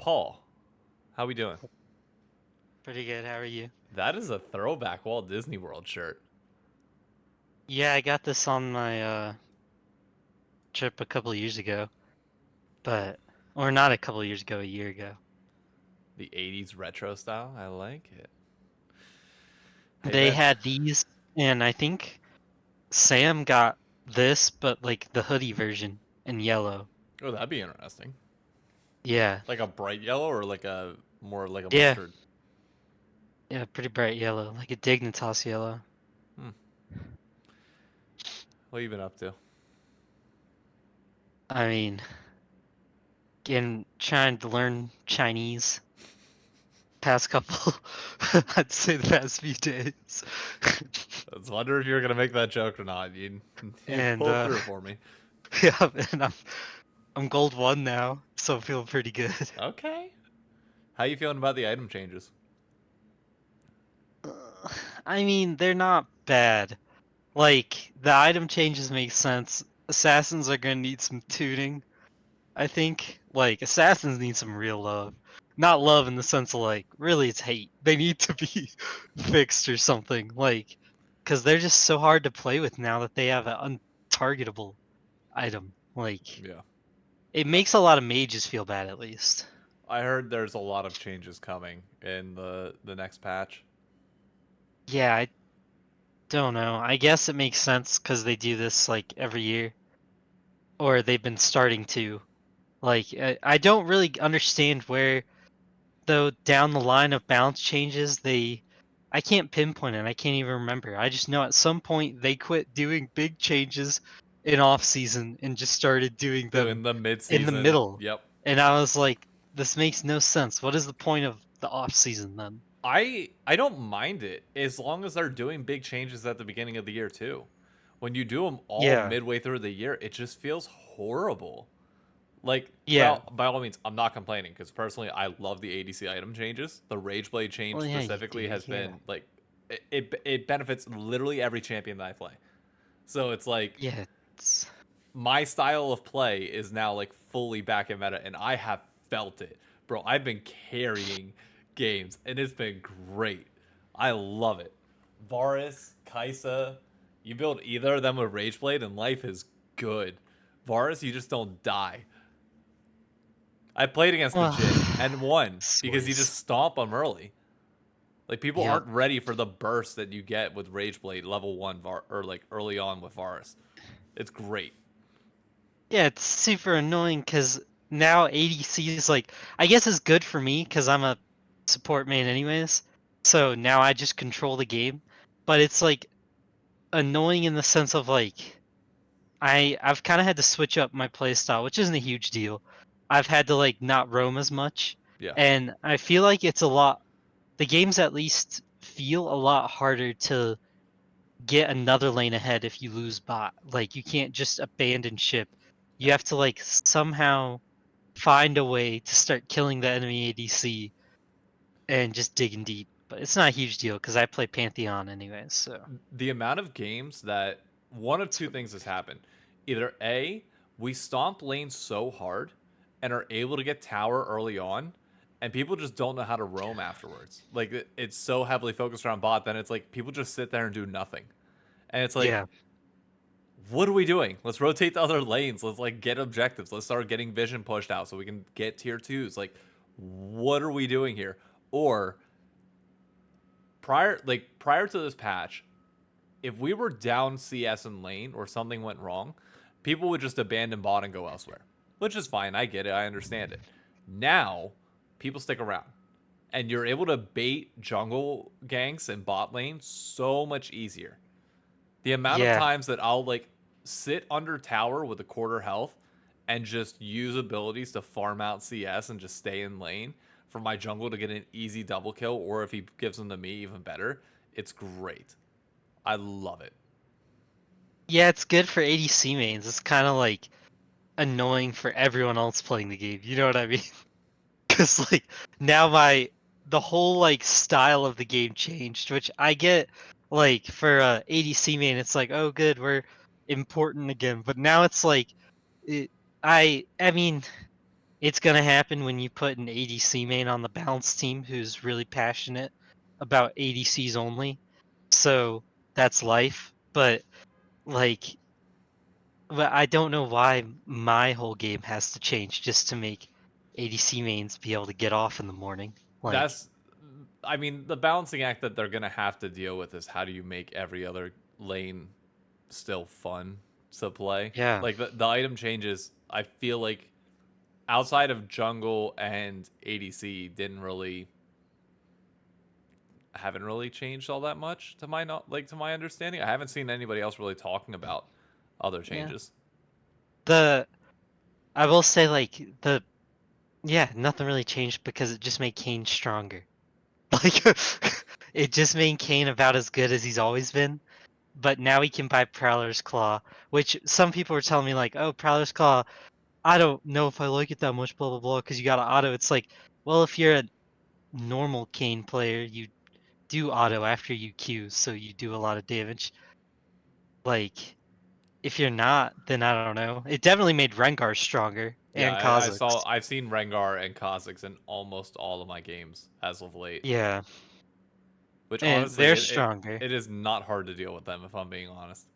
Paul, how we doing? Pretty good. How are you? That is a throwback Walt Disney World shirt. Yeah, I got this on my trip a couple of years ago, or not a couple of years ago, a year ago. The 80s retro style. I like it. Hey, They man. had these, and I think Sam got this, but like the hoodie version in yellow. Oh, that'd be interesting. Yeah, Like a bright yellow or like a more like a yeah, mustard? yeah, pretty bright yellow, like a Dignitas yellow. Hmm. What you been up to? I mean, again, trying to learn Chinese. Past couple, I'd say the past few days. I was wondering if you were gonna make that joke or not. You And pulled through for me. yeah, and I'm gold 1 now, so I'm feeling pretty good. Okay. How you feeling about the item changes? I mean, they're not bad. Like, the item changes make sense. Assassins are gonna need some tuning, I think. Like, assassins need some real love. Not love in the sense of, like, really it's hate. They need to be fixed or something. Like, because they're just so hard to play with now that they have an untargetable item. Like, Yeah. it makes a lot of mages feel bad, at least. I heard there's a lot of changes coming in the next patch. Yeah, I don't know. I guess it makes sense because they do this, like, every year. Or they've been starting to. Like, I don't really understand where, though, down the line of balance changes, I can't pinpoint it. I can't even remember. I just know at some point they quit doing big changes in off season and just started doing them Doing the in the mid-season. middle. Yep. And I was like, this makes no sense. What is the point of the off season then? I don't mind it as long as they're doing big changes at the beginning of the year too. When you do them all Yeah. midway through the year, it just feels horrible. Like, Yeah. well, by all means, I'm not complaining because personally, I love the ADC item changes. The Rage Blade change Well, yeah, you do. specifically has Yeah. been like, it benefits literally every champion that I play. So it's like Yeah. It's, my style of play is now like fully back in meta, and I have felt it, bro. I've been carrying games, and it's been great. I love it. Varus, Kaisa, you build either of them with Rageblade, and life is good. Varus, you just don't die. I played against the well, Jig and won because you swords. just stomp them early. Like people Yep. aren't ready for the burst that you get with Rageblade level 1 or like early on with Varus. It's great. Yeah, it's super annoying because now ADC is like, I guess it's good for me because I'm a support main anyways. So now I just control the game, but it's like annoying in the sense of like I've kind of had to switch up my playstyle, which isn't a huge deal. I've had to like not roam as much, Yeah. and I feel like it's a lot. The games at least feel a lot harder to get another lane ahead if you lose bot. Like you can't just abandon ship. You Yeah. have to like somehow find a way to start killing the enemy ADC and just digging deep. But it's not a huge deal because I play Pantheon anyways, so The amount of games that one of two things has happened. Either A, we stomp lanes so hard and are able to get tower early on, and people just don't know how to roam afterwards. Like it's so heavily focused around bot, then it's like people just sit there and do nothing. And it's like, yeah. what are we doing? Let's rotate to other lanes. Let's like get objectives. Let's start getting vision pushed out so we can get tier twos. Like, what are we doing here? Or prior to this patch, if we were down CS in lane or something went wrong, people would just abandon bot and go elsewhere, which is fine. I get it. I understand it. Now, people stick around, and you're able to bait jungle ganks and bot lane so much easier. The amount of Yeah. times that I'll like sit under tower with a quarter health and just use abilities to farm out CS and just stay in lane for my jungle to get an easy double kill, or if he gives them to me, even better. It's great. I love it. Yeah, it's good for ADC mains. It's kind of like annoying for everyone else playing the game. You know what I mean? Because like now the whole like style of the game changed, which I get. Like for ADC main, it's like, oh good, we're important again. But now it's like, it, I mean, it's gonna happen when you put an ADC main on the balance team who's really passionate about ADCs only. So that's life. Like, but I don't know why my whole game has to change just to make ADC mains be able to get off in the morning. Like, That's, I mean, the balancing act that they're gonna have to deal with is how do you make every other lane still fun to play? yeah, Like the item changes, I feel like outside of jungle and ADC didn't really haven't really changed all that much to my not like to my understanding. I haven't seen anybody else really talking about other yeah. changes. The I will say like the yeah, nothing really changed because it just made Kane stronger. Like it just made Kane about as good as he's always been. But now he can buy Prowler's Claw, which some people were telling me like, oh, Prowler's Claw, I don't know if I like it that much, blah blah blah, because you got to auto. It's like, well, if you're a normal Kane player, you do auto after you Q, so you do a lot of damage. Like, if you're not, then I don't know. It definitely made Rengar stronger Yeah, and I saw. Kha'Zix. I've seen Rengar and Kha'Zix in almost all of my games as of late. Yeah, Which and honestly, they're stronger. it is not hard to deal with them if I'm being honest.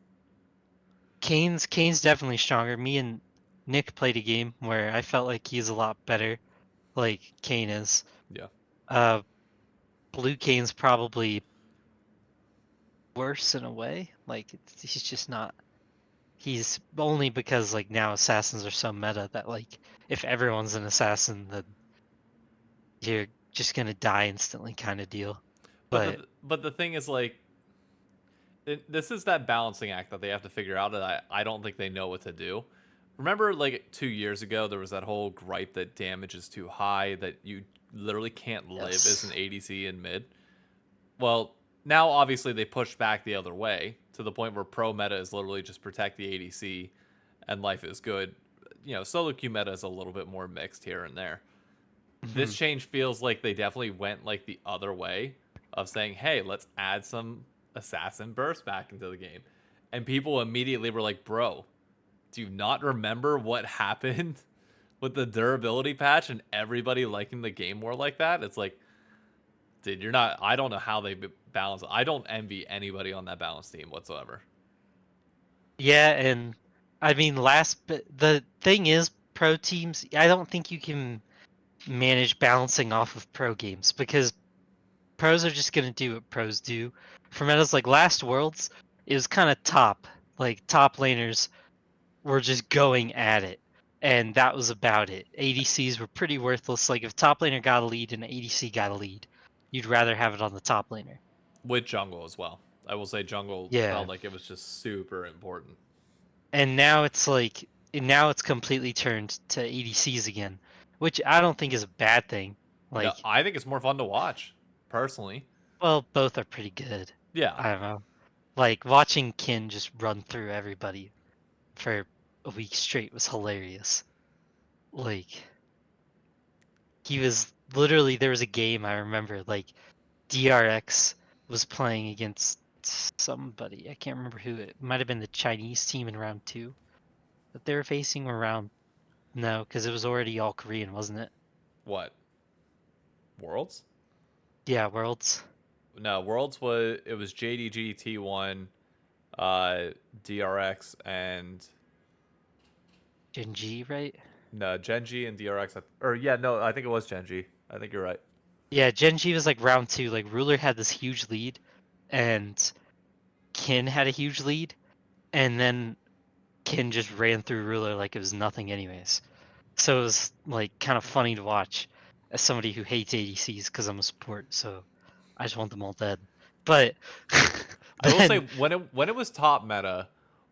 Kane's definitely stronger. Me and Nick played a game where I felt like he's a lot better, like Kane is. Yeah. Uh, Blue Kane's probably worse in a way. Like he's just not. He's only because like now assassins are so meta that like if everyone's an assassin, then you're just gonna die instantly, kind of deal. But But the thing is like this is that balancing act that they have to figure out that I don't think they know what to do. Remember like 2 years ago there was that whole gripe that damage is too high, that you literally can't live as an yes, ADC in mid. Well, now obviously they pushed back the other way to the point where pro meta is literally just protect the ADC and life is good. You know, solo queue meta is a little bit more mixed here and there. This hmm change feels like they definitely went like the other way of saying, "Hey, let's add some assassin burst back into the game." And people immediately were like, "Bro, do you not remember what happened with the durability patch and everybody liking the game more like that?" It's like, dude, you're not. I don't know how they balance. I don't envy anybody on that balance team whatsoever. yeah, and I mean the thing is, pro teams. I don't think you can manage balancing off of pro games because pros are just gonna do what pros do. For metas like last Worlds, it was kind of like top laners were just going at it, and that was about it. ADCs were pretty worthless. Like if top laner got a lead and ADC got a lead, you'd rather have it on the top laner. With jungle as well. I will say jungle Yeah, felt like it was just super important. and now it's completely turned to ADCs again, which I don't think is a bad thing. No, Like, I think it's more fun to watch, personally. well, both are pretty good. Yeah, I don't know. Like watching Kin just run through everybody for a week straight was hilarious. Like he was literally there was a game I remember like DRX was playing against somebody. I can't remember who. It might have been the Chinese team in round 2 that they were facing or round no, because it was already all Korean, wasn't it? what? Worlds? Yeah, Worlds. No, Worlds was JDG T1, DRX and Genji, right? no Genji and DRX. Or yeah, no, I think it was Genji. I think you're right. Yeah, Genji was like round 2. Like Ruler had this huge lead, and Kin had a huge lead, and then Kin just ran through Ruler like it was nothing, anyways. So it was like kind of funny to watch as somebody who hates ADCs because I'm a support. So I just want them all dead. But I will say then, when it was top meta,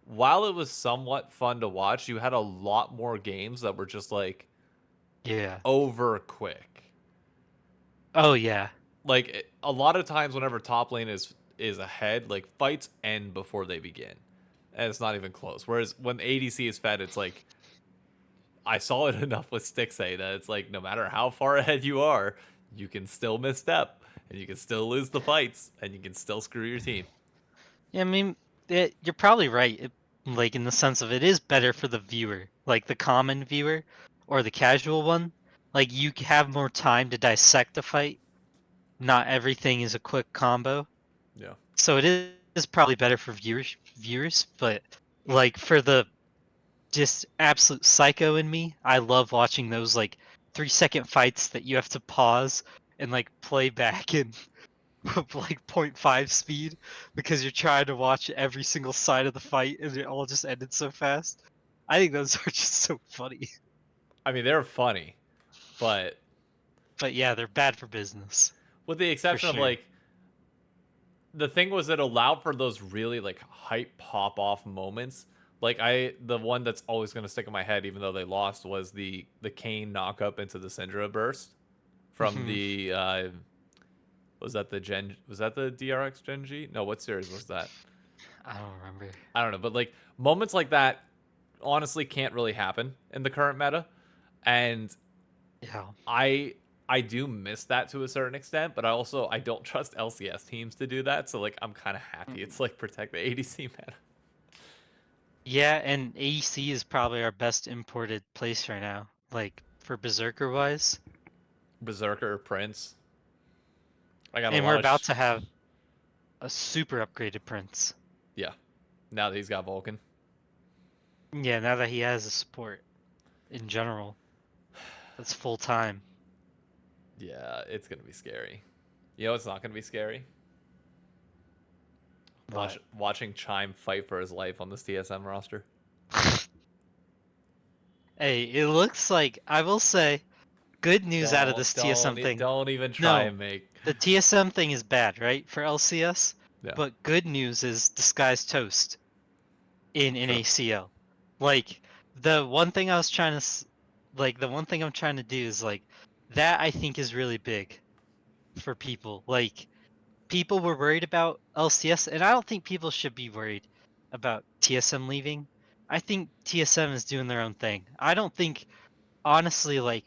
while it was somewhat fun to watch, you had a lot more games that were just like yeah. over quick. Oh yeah. Like a lot of times whenever top lane is ahead, like fights end before they begin. And it's not even close. Whereas when ADC is fed, it's like I saw it enough with Stixay that it's like no matter how far ahead you are, you can still misstep and you can still lose the fights and you can still screw your team. Yeah, I mean, you're probably right. Like in the sense of it is better for the viewer, like the common viewer. or the casual one, like you have more time to dissect the fight. Not everything is a quick combo. Yeah. So it is probably better for viewers, but like for the just absolute psycho in me, I love watching those like 3-second fights that you have to pause and like play back in like 0.5 speed because you're trying to watch every single side of the fight and it all just ended so fast. I think those are just so funny. I mean, they're funny, but But yeah, they're bad for business with the for exception of sure. like the thing was it allowed for those really like hype pop off moments. Like the one that's always gonna stick in my head, even though they lost, was the Kane knock up into the Syndra burst from Hmm. the was that the DRX Gen G? No, what series was that? I don't remember. I don't know, but like moments like that honestly can't really happen in the current meta. And Yeah. I I do miss that to a certain extent, but I don't trust LCS teams to do that. So like I'm kind of happy Mm. it's like protect the ADC meta. Yeah, and AEC is probably our best imported place right now. Like for Berserker wise. Berserker Prince. I got a And we're lot of about to have a super upgraded Prince. yeah. Now that he's got Vulcan. Yeah, now that he has a support in general, that's full time. Yeah, it's gonna be scary. You know, it's not gonna be scary. But Watching Chime fight for his life on this TSM roster. hey, it looks like I will say good news out of this TSM thing. Don't even try No, and make. the TSM thing is bad, right, for LCS? Yeah, But good news is Disguised Toast in true. ACL. Like the one thing I was trying to like the one thing I'm trying to do is like that I think is really big for people. Like people were worried about LCS and I don't think people should be worried about TSM leaving. I think TSM is doing their own thing. I don't think honestly like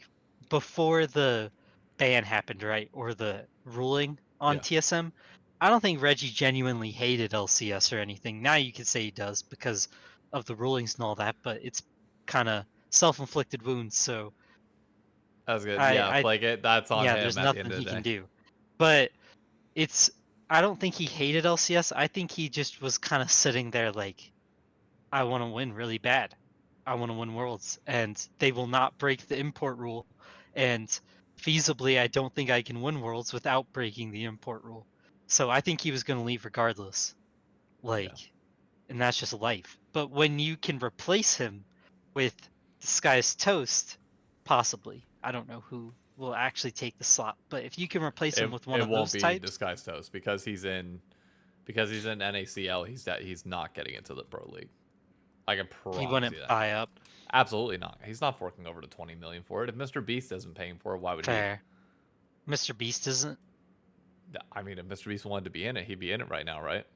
before the ban happened, right, or the ruling on Yeah, TSM, I don't think Reggie genuinely hated LCS or anything. Now you could say he does because of the rulings and all that, but it's kind of self-inflicted wounds. So that was good. Yeah, I like it. That's on yeah, him there's at the end nothing of the he can day. do. But it's I don't think he hated LCS. I think he just was kind of sitting there like I want to win really bad. I want to win worlds, and they will not break the import rule. And feasibly, I don't think I can win worlds without breaking the import rule. So I think he was going to leave regardless. Yeah. Like, and that's just life. But when you can replace him with Disguised Toast, possibly, I don't know who will actually take the slot, but if you can replace him with one It of won't those be types, Disguised Toast because he's in NACL. He's not getting into the pro league. I can he promise you wouldn't that. buy up. Absolutely not. He's not forking over to 20 million for it. If Mr. Beast isn't paying for it, why would he? Fair. Mr. Beast isn't. I mean, if Mr. Beast wanted to be in it, he'd be in it right now, right?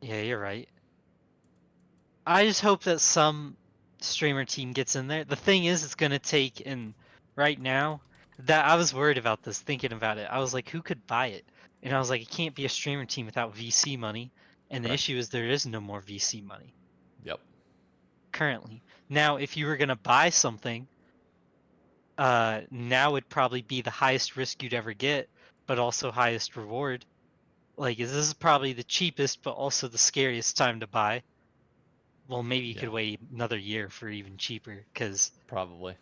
Yeah, you're right. I just hope that some streamer team gets in there. The thing is, it's gonna take in right now. That I was worried about this, thinking about it. I was like, who could buy it? And I was like, it can't be a streamer team without VC money. And the Correct. issue is there is no more VC money Yep. currently. Now, if you were gonna buy something, now would probably be the highest risk you'd ever get, but also highest reward. Like, this is probably the cheapest, but also the scariest time to buy. Well, maybe you could Yeah. wait another year for even cheaper, because Probably.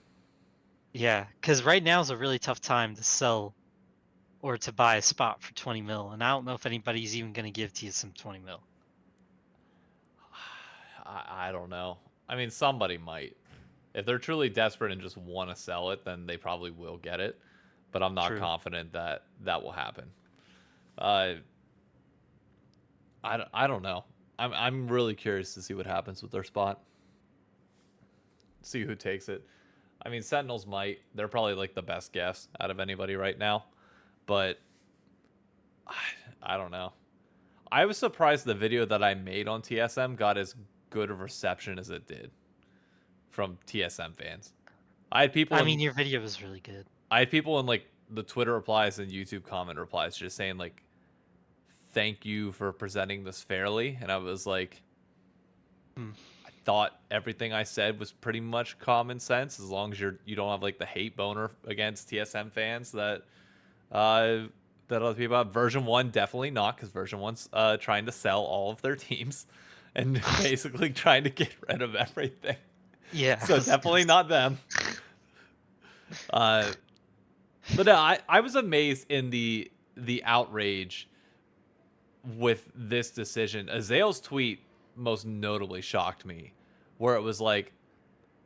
yeah, because right now is a really tough time to sell or to buy a spot for 20 mil, and I don't know if anybody's even gonna give to you some 20 mil. I don't know. I mean, somebody might. If they're truly desperate and just want to sell it, then they probably will get it. But I'm not True. confident that that will happen. Uh, I don't know. I'm really curious to see what happens with their spot. See who takes it. I mean, Sentinels might. They're probably like the best guess out of anybody right now. But I don't know. I was surprised the video that I made on TSM got as good of reception as it did from TSM fans. I had people I in mean, your video was really good. I had people in like the Twitter replies and YouTube comment replies just saying like thank you for presenting this fairly, and I was like Hmm. I thought everything I said was pretty much common sense, as long as you don't have like the hate boner against TSM fans uh, that other people have. Version 1 definitely not, because Version 1's trying to sell all of their teams and basically trying to get rid of everything. Yeah. So definitely not them. Uh, but no, I was amazed in the outrage with this decision. Azale's tweet most notably shocked me, where it was like,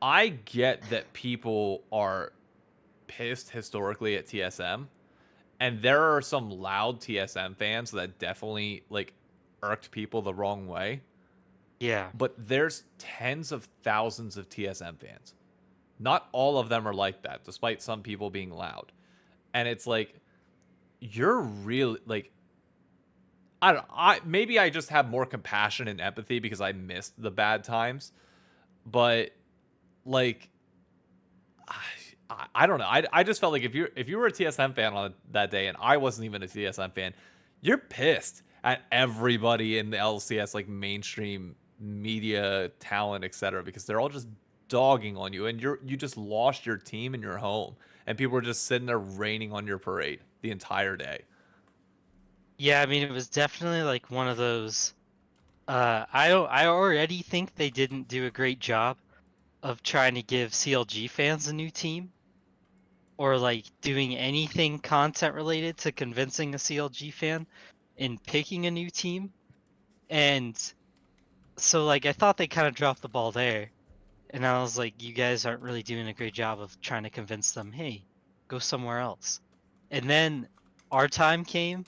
I get that people are pissed historically at TSM, and there are some loud TSM fans that definitely like irked people the wrong way. Yeah. But there's tens of thousands of TSM fans. Not all of them are like that, despite some people being loud. And it's like, you're really like, I don't. Maybe I just have more compassion and empathy because I missed the bad times, but like, I don't know. I just felt like if you were a TSM fan on that day and I wasn't even a TSM fan, you're pissed at everybody in the LCS, like mainstream media, talent, etc., because they're all just dogging on you, and you just lost your team in your home, and people were just sitting there raining on your parade the entire day. Yeah, I mean, it was definitely like one of those. I already think they didn't do a great job of trying to give CLG fans a new team, or like doing anything content related to convincing a CLG fan in picking a new team. And so like I thought they kind of dropped the ball there. And I was like, you guys aren't really doing a great job of trying to convince them, hey, go somewhere else. And then our time came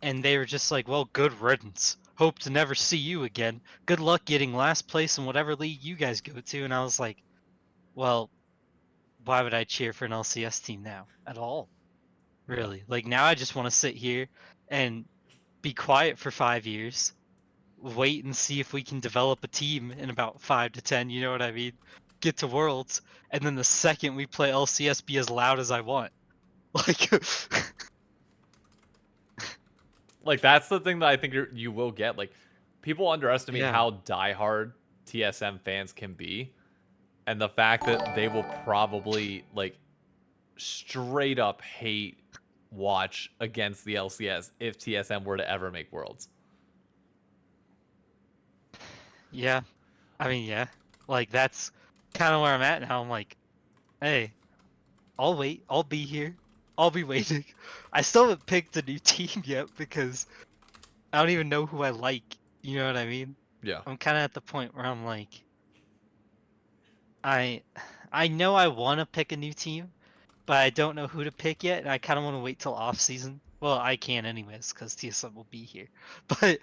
and they were just like, well, good riddance. Hope to never see you again. Good luck getting last place in whatever league you guys go to. And I was like, well, why would I cheer for an LCS team now at all? Yeah. Really? Like now I just want to sit here and be quiet for 5 years, wait and see if we can develop a team in about 5 to 10, you know what I mean? Get to Worlds, and then the second we play LCS, be as loud as I want. Like, Like, that's the thing that I think you will get. Like, people underestimate yeah, how diehard TSM fans can be, and the fact that they will probably like straight up hate watch against the LCS if TSM were to ever make Worlds. yeah. I mean, yeah. Like that's kind of where I'm at now. I'm like, hey, I'll wait. I'll be here. I'll be waiting. I still haven't picked a new team yet because I don't even know who I like. You know what I mean? Yeah. I'm kind of at the point where I'm like, I, I know I want to pick a new team, but I don't know who to pick yet, and I kind of want to wait till off season. Well, I can anyways because TSM will be here, but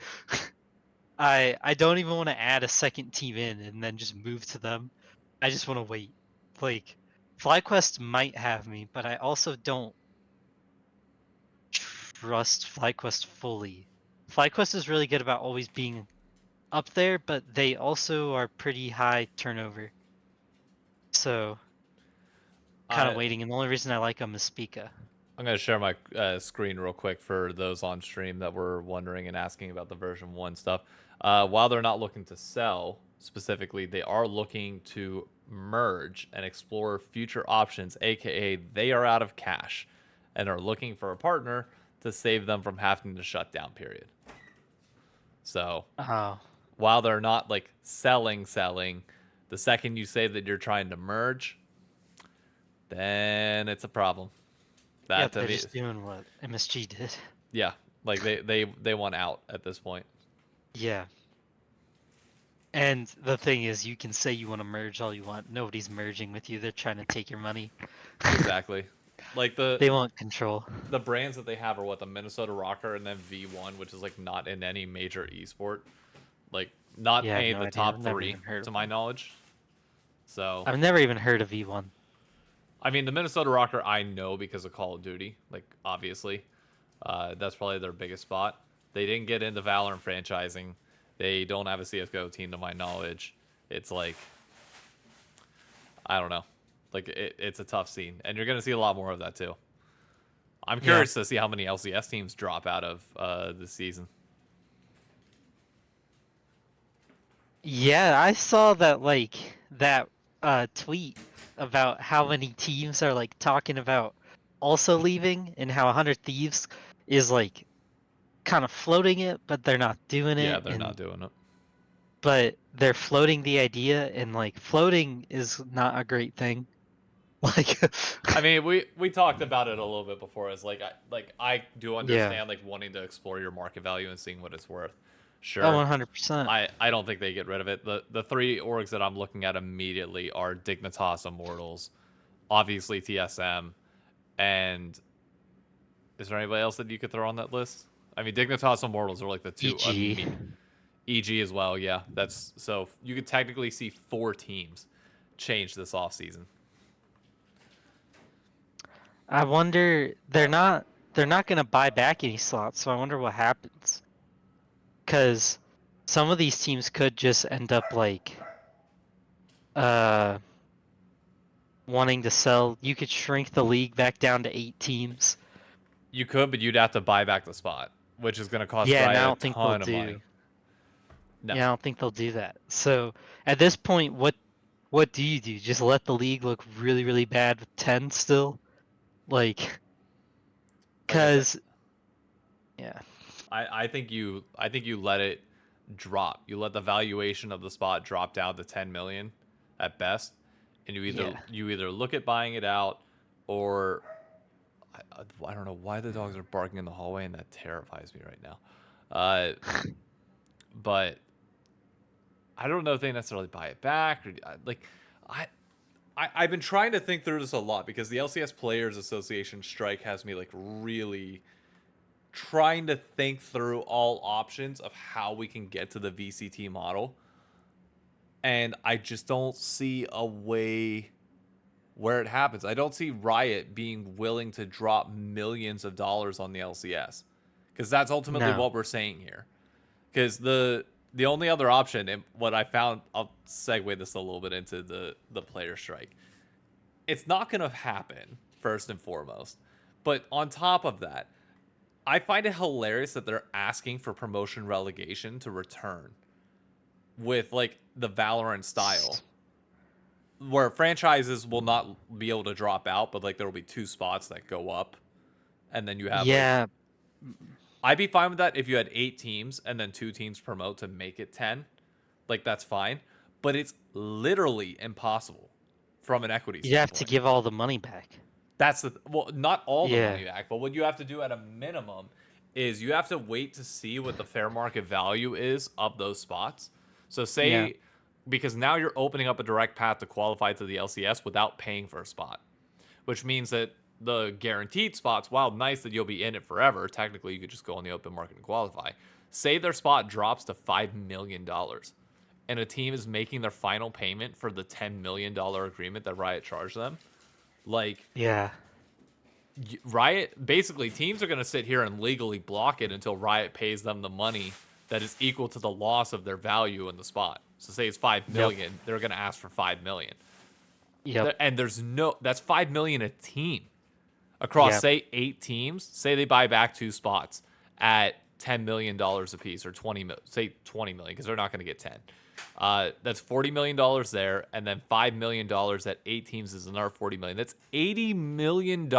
I don't even want to add a second team in and then just move to them. I just want to wait. Like FlyQuest might have me, but I also don't trust FlyQuest fully. FlyQuest is really good about always being up there, but they also are pretty high turnover. So kind of I waiting, and the only reason I like them is Spica. I'm gonna share my screen real quick for those on stream that were wondering and asking about the version 1 stuff. While they're not looking to sell specifically, they are looking to merge and explore future options, aka they are out of cash and are looking for a partner to save them from having to shut down, period. So Oh, while they're not like selling, the second you say that you're trying to merge, then it's a problem. yeah, That to they're me, just doing what MSG did. yeah, like they want out at this point. Yeah. And the thing is, you can say you want to merge all you want. Nobody's merging with you. They're trying to take your money. Exactly. Like They want control. the brands that they have are what, the Minnesota Rocker and then V1, which is like not in any major esport, like not Yeah, I have any of no the idea. I've top never 3 even heard to of my them. knowledge. So I've never even heard of V1. I mean, the Minnesota Rocker I know because of Call of Duty, like obviously, that's probably their biggest spot. They didn't get into Valorant franchising. They don't have a CS:GO team to my knowledge. It's like, I don't know, like it's a tough scene, and you're gonna see a lot more of that too. I'm Yeah. curious to see how many LCS teams drop out of this season. Yeah, I saw that that tweet about how many teams are like talking about also leaving and how 100 Thieves is like kind of floating it, but they're not doing Yeah, it, they're not and doing it. but they're floating the idea, and like floating is not a great thing. Like, I mean, we talked about it a little bit before. As I do yeah, understand like wanting to explore your market value and seeing what it's worth. oh, Sure, 100%. I don't think they get rid of it. The three orgs that I'm looking at immediately are Dignitas Immortals, obviously TSM, and is there anybody else that you could throw on that list? I mean, Dignitas Immortals are like the two EG. EG as well. Yeah, that's so you could technically see 4 teams change this offseason. I wonder they're not gonna buy back any slots, so I wonder what happens. Because some of these teams could just end up like uh wanting to sell. You could shrink the league back down to 8 teams. You could, but you'd have to buy back the spot, which is going to cost Yeah, and I Riot a don't think they'll ton of money. do. No, Yeah, I don't think they'll do that. So at this point, what do you do? Just let the league look really, really bad with 10 still? Like, like I said, cause yeah, I think you let it drop. You let the valuation of the spot drop down to 10 million at best, and yeah. you either look at buying it out, or I don't know why the dogs are barking in the hallway, and that terrifies me right now. Uh, but I don't know if they necessarily buy it back or like I. I've been trying to think through this a lot because the LCS Players Association strike has me like really trying to think through all options of how we can get to the VCT model. And I just don't see a way where it happens. I don't see Riot being willing to drop millions of dollars on the LCS because that's ultimately No. what we're saying here. Because the only other option, and what I found, I'll segue this a little bit into the player strike. It's not going to happen first and foremost, but on top of that, I find it hilarious that they're asking for promotion relegation to return with like the Valorant style, where franchises will not be able to drop out, but like there will be 2 spots that go up, and then you have like Yeah, I'd be fine with that if you had 8 teams and then 2 teams promote to make it 10. Like that's fine, but it's literally impossible from an equity you'd have to standpoint. give all the money back. That's well, not all the Yeah. money back, but what you have to do at a minimum is you have to wait to see what the fair market value is of those spots. So Yeah. say because now you're opening up a direct path to qualify to the LCS without paying for a spot, which means that the guaranteed spots, while nice that you'll be in it forever, technically you could just go on the open market and qualify. Say their spot drops to $5 million, and a team is making their final payment for the $10 million agreement that Riot charged them. Like Yeah. Riot, basically, teams are going to sit here and legally block it until Riot pays them the money that is equal to the loss of their value in the spot. So say it's 5 million, they're going to ask for 5 million, Yep. and that's 5 million a team across Yep. say 8 teams. Say they buy back 2 spots at $10 million a piece, or 20, say 20 million, because they're not going to get 10. That's $40 million there, and then $5 million at 8 teams is another 40 million. That's $80 million.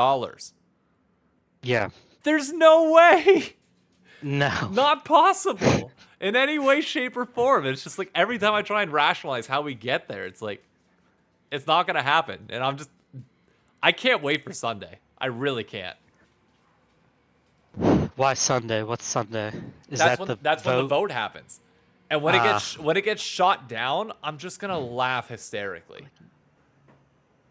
Yeah. There's no way, No. not possible in any way, shape, or form. It's just like every time I try and rationalize how we get there, it's like it's not gonna happen, and I can't wait for Sunday. I really can't. Why Sunday? What's Sunday? Is that the That's when the vote? vote happens. And when it gets shot down, I'm just gonna laugh hysterically.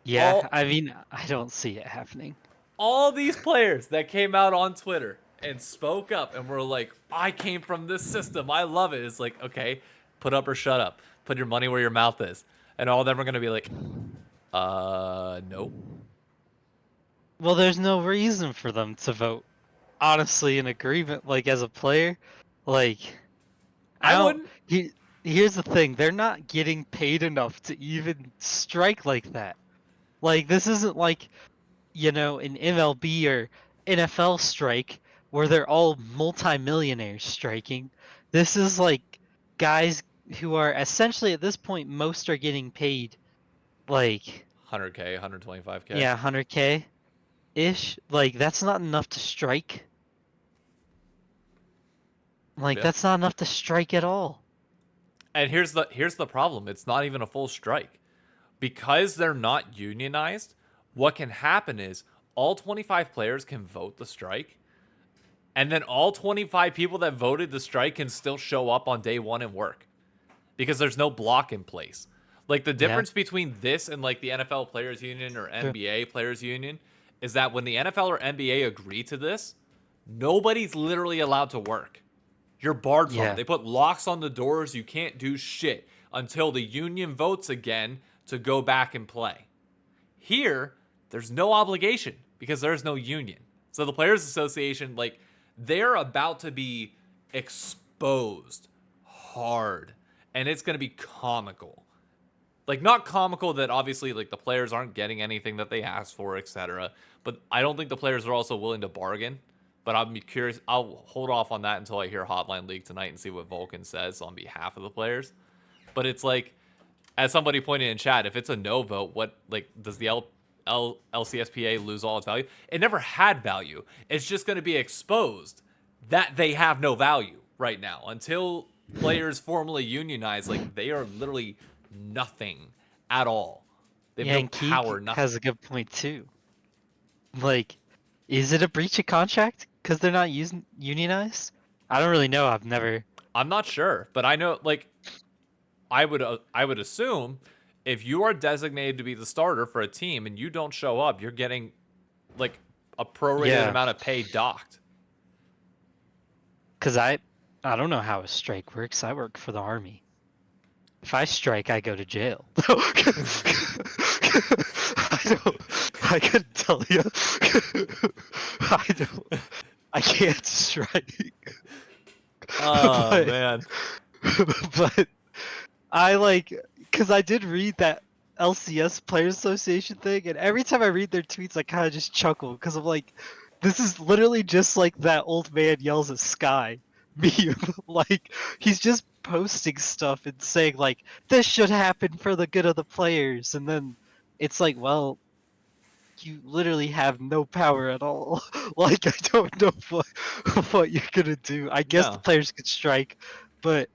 Yeah, All I mean, I don't see it happening. all these players that came out on Twitter and spoke up and were like, "I came from this system. I love it." It's like, okay, put up or shut up. Put your money where your mouth is. And all of them are gonna be like, no. Well, there's no reason for them to vote. Honestly, in agreement, like as a player, like I I don't. wouldn't. Here's the thing: they're not getting paid enough to even strike like that. Like this isn't like an MLB or NFL strike where they're all multimillionaires striking. This is like guys. who are essentially at this point, most are getting paid like 100K, 125K. yeah, 100K ish. Like that's not enough to strike. Like Yeah. that's not enough to strike at all. And here's the problem. It's not even a full strike. Because they're not unionized, what can happen is all 25 players can vote the strike, and then all 25 people that voted the strike can still show up on day 1 and work because there's no block in place. Like the Yeah. difference between this and like the NFL Players Union or True. NBA Players Union is that when the NFL or NBA agree to this, nobody's literally allowed to work. You're barred from Yeah. it. They put locks on the doors. You can't do shit until the union votes again to go back and play. Here, there's no obligation because there's no union. So the Players Association, like, they're about to be exposed hard. And it's going to be comical. Like, not comical that obviously, like, the players aren't getting anything that they asked for, etc. But I don't think the players are also willing to bargain. But I'm curious. I'll hold off on that until I hear Hotline League tonight and see what Vulcan says on behalf of the players. But it's like, as somebody pointed in chat, if it's a no vote, what like does the LCSPA lose all its value? It never had value. It's just going to be exposed that they have no value right now until players formally unionize. Like they are literally nothing at all. They have Yeah, no and Keek power. Nothing. has a good point too. Like, is it a breach of contract because they're not using unionized? I don't really know. I've never. I'm not sure, but I know like I would assume if you are designated to be the starter for a team and you don't show up, you're getting like a prorated Yeah. amount of pay docked. Cause I don't know how a strike works. I work for the army. If I strike, I go to jail. I couldn't tell you. I can't strike. Oh But- man. But I like, cause I did read that LCS Players Association thing, and every time I read their tweets, I kind of just chuckle because I'm like, this is literally just like that old man yells at Sky meme. Like he's just posting stuff and saying like this should happen for the good of the players, and then it's like, well, you literally have no power at all. Like I don't know what you're gonna do. I guess No. the players could strike, but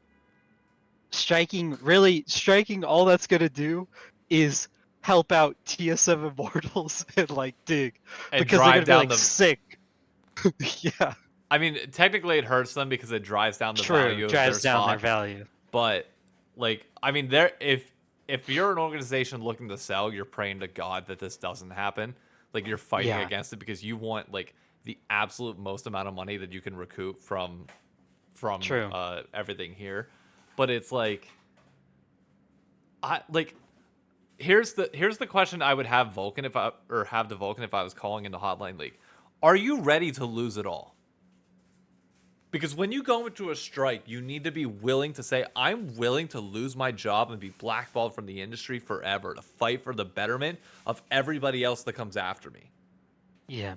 striking all that's gonna do is help out TSM Immortals and like dig And because they're drive gonna be down like the. sick. Yeah, I mean, technically it hurts them because it drives down the value true. of Drives their down spot. their value. But like, I mean, there if you're an organization looking to sell, you're praying to God that this doesn't happen. Like you're fighting Yeah. against it because you want like the absolute most amount of money that you can recoup from True. everything here. But it's like I like here's the question I would have Vulcan if I was calling into Hotline League. Are you ready to lose it all? Because when you go into a strike, you need to be willing to say, I'm willing to lose my job and be blackballed from the industry forever to fight for the betterment of everybody else that comes after me. Yeah.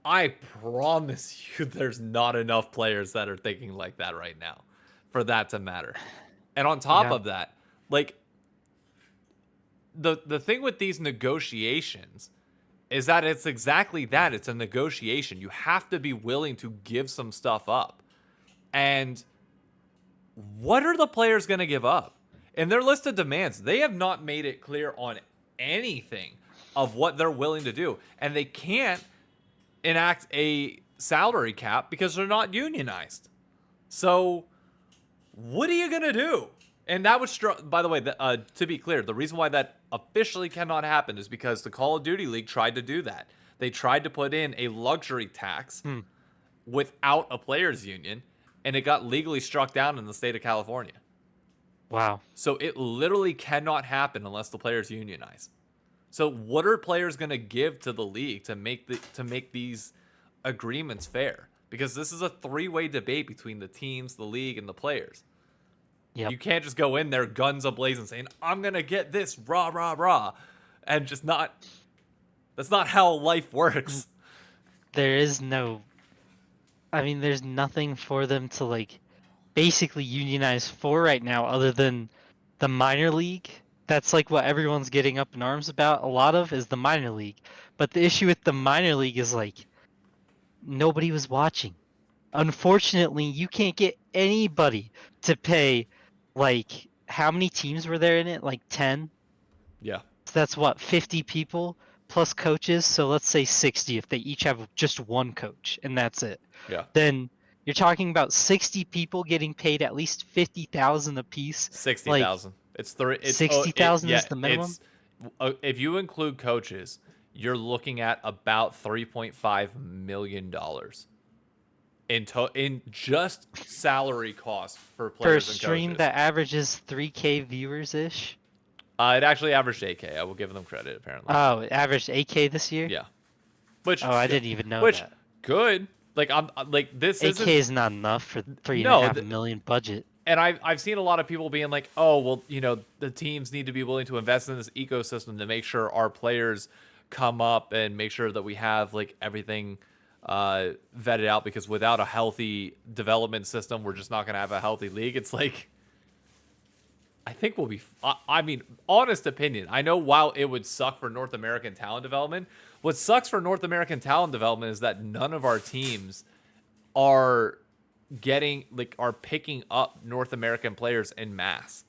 I promise you there's not enough players that are thinking like that right now for that to matter. And on top Yeah. of that, like the thing with these negotiations is that it's exactly that. It's a negotiation. You have to be willing to give some stuff up. And what are the players going to give up? In their list of demands, they have not made it clear on anything of what they're willing to do. And they can't enact a salary cap because they're not unionized. So what are you going to do? And that was, by the way, to be clear, the reason why that officially cannot happen is because the Call of Duty League tried to do that. They tried to put in a luxury tax without a players' union, and it got legally struck down in the state of California. Wow. So it literally cannot happen unless the players unionize. So what are players going to give to the league to make these agreements fair? Because this is a three-way debate between the teams, the league, and the players. Yep. You can't just go in there guns ablazing saying, I'm going to get this, rah, rah, rah. And just not... That's not how life works. There is no... I mean, there's nothing for them to, like, basically unionized for right now, other than the minor league. That's like what everyone's getting up in arms about. A lot of is the minor league, but the issue with the minor league is like nobody was watching. Unfortunately, you can't get anybody to pay. Like, how many teams were there in it? Like 10. Yeah. So that's what, 50 people plus coaches. So let's say 60 if they each have just one coach and that's it. Yeah. Then you're talking about 60 people getting paid at least 50,000 a piece. Sixty Like thousand. It's three. It's 60,000 yeah. is the minimum. It's if you include coaches, you're looking at about $3.5 million in just salary costs for For a players and stream coaches. that averages 3K viewers ish. It actually averaged 8K. I will give them credit. Apparently. Oh, it averaged 8K this year? Yeah. Which Oh, I didn't even know which that. good. Like I'm like this 8K isn't. is not enough for three and a No, half million budget. and I've seen a lot of people being like, oh well, the teams need to be willing to invest in this ecosystem to make sure our players come up and make sure that we have like everything vetted out, because without a healthy development system, we're just not going to have a healthy league. It's like, I think we'll be. I mean, honest opinion. I know while it would suck for North American talent development, what sucks for North American talent development is that none of our teams are are picking up North American players en masse.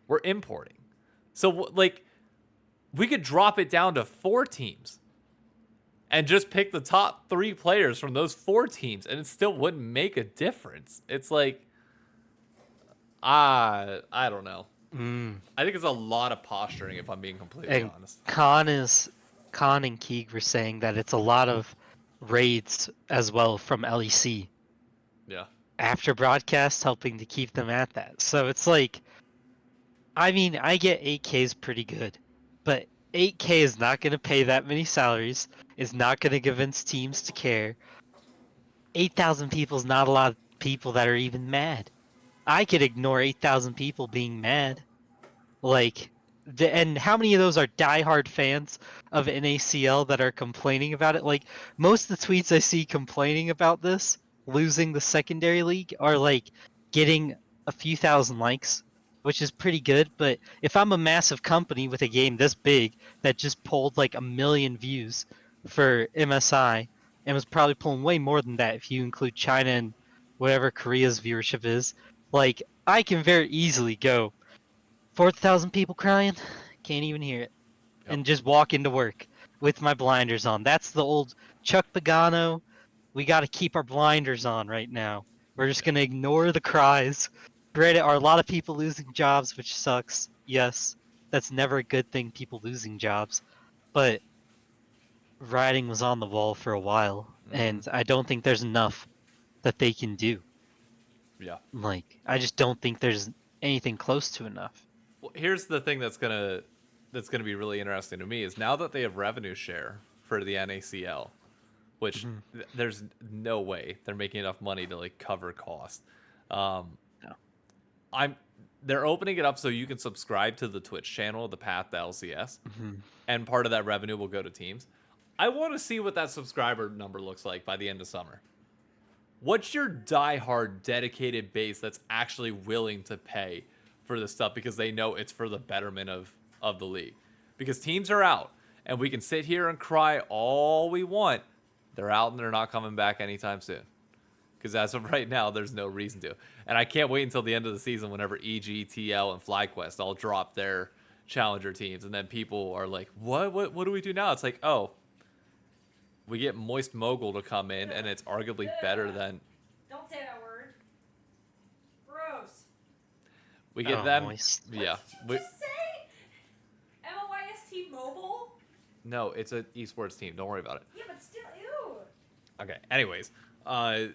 We're importing. So like we could drop it down to 4 teams and just pick the top 3 players from those 4 teams and it still wouldn't make a difference. It's like I don't know. I think it's a lot of posturing if I'm being completely And honest. Khan and Keeg were saying that it's a lot of raids as well from LEC Yeah. after broadcast, helping to keep them at that. So it's like, I mean, I get 8K is pretty good, but 8K is not going to pay that many salaries. Is not going to convince teams to care. 8,000 people is not a lot of people that are even mad. I could ignore 8,000 people being mad. Like, and how many of those are diehard fans of NACL that are complaining about it? Like, most of the tweets I see complaining about this, losing the secondary league, are like getting a few thousand likes, which is pretty good. But if I'm a massive company with a game this big that just pulled like 1 million views for MSI, and was probably pulling way more than that if you include China and whatever Korea's viewership is, like, I can very easily go 4,000 people crying, can't even hear it, Yep. and just walk into work with my blinders on. That's the old Chuck Pagano. We got to keep our blinders on right now. We're just gonna ignore the cries. Granted, are a lot of people losing jobs, which sucks. Yes, that's never a good thing. People losing jobs, but writing was on the wall for a while, and I don't think there's enough that they can do. Yeah. Like, I just don't think there's anything close to enough. Well, here's the thing that's gonna be really interesting to me is now that they have revenue share for the NACL, which there's no way they're making enough money to like cover cost. No. They're opening it up so you can subscribe to the Twitch channel, the Path to LCS, and part of that revenue will go to teams. I want to see what that subscriber number looks like by the end of summer. What's your diehard dedicated base that's actually willing to pay for this stuff because they know it's for the betterment of the league? Because teams are out, and we can sit here and cry all we want. They're out and they're not coming back anytime soon. Because as of right now, there's no reason to. And I can't wait until the end of the season whenever EG, TL, and FlyQuest all drop their challenger teams. And then people are like, what do we do now? It's like, oh, we get Moist Mogul to come in, and it's arguably better than... Don't say that word. Gross. We get Oh, them... Moist. Yeah. Just say MOIST Mobile? No, it's an esports team. Don't worry about it. Yeah, but still, ew. Okay, anyways. Ew.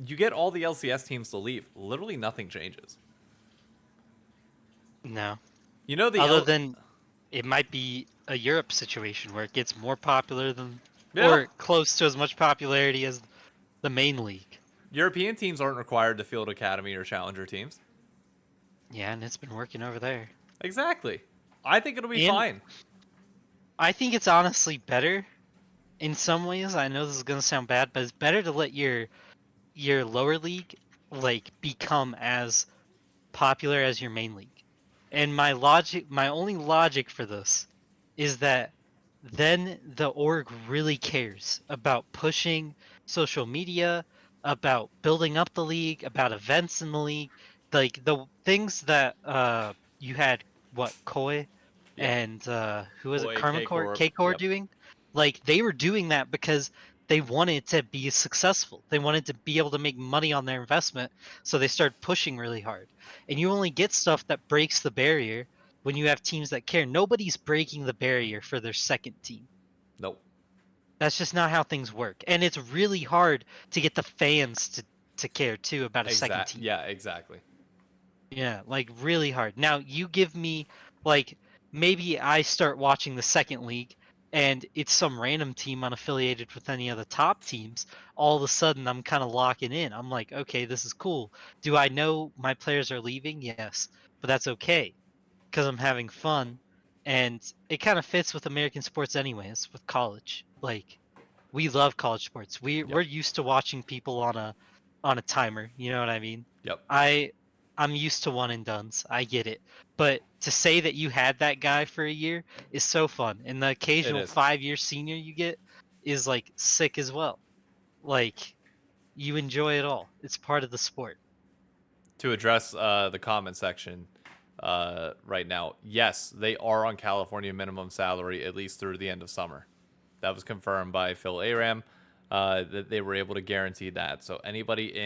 You get all the LCS teams to leave. Literally nothing changes. No. You know the... Other than it might be a Europe situation where it gets more popular than, Yeah. or close to as much popularity as the main league. European teams aren't required to field academy or challenger teams. Yeah, and it's been working over there. Exactly. I think it'll be And- fine. I think it's honestly better in some ways. I know this is gonna sound bad, but it's better to let your lower league like become as popular as your main league. And my only logic for this is that then the org really cares about pushing social media, about building up the league, about events in the league, like the things that you had Koi Yep. and who was it, Koi, Karma Core, K-Corp. K Core Yep. doing? Like they were doing that because they wanted to be successful. They wanted to be able to make money on their investment, so they started pushing really hard. And you only get stuff that breaks the barrier when you have teams that care. Nobody's breaking the barrier for their second team. Nope. That's just not how things work. And it's really hard to get the fans to care too about a second team. Yeah, exactly. Yeah, like really hard. Now you give me like maybe I start watching the second league and it's some random team unaffiliated with any of the top teams. All of a sudden I'm kind of locking in. I'm like, okay, this is cool. Do I know my players are leaving? Yes, but that's okay because I'm having fun, and it kind of fits with American sports anyways, with college. Like we love college sports. We're Yep. used to watching people on a timer, you know what I mean? Yep. I'm used to one and dones. I get it. But to say that you had that guy for a year is so fun. And the occasional is. 5-year senior you get is like sick as well. Like you enjoy it all. It's part of the sport. To address the comment section right now, yes, they are on California minimum salary at least through the end of summer. That was confirmed by Phil Aram, that they were able to guarantee that. So anybody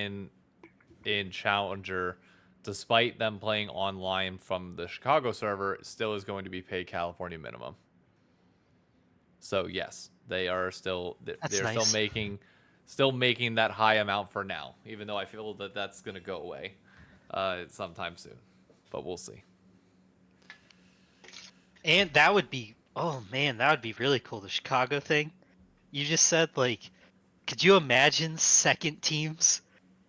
in Challenger, despite them playing online from the Chicago server, still is going to be paid California minimum. So yes, they are still That's they're nice. still making that high amount for now, even though I feel that that's going to go away sometime soon. But we'll see. And that would be, oh man, that would be really cool. The Chicago thing you just said, like, could you imagine second teams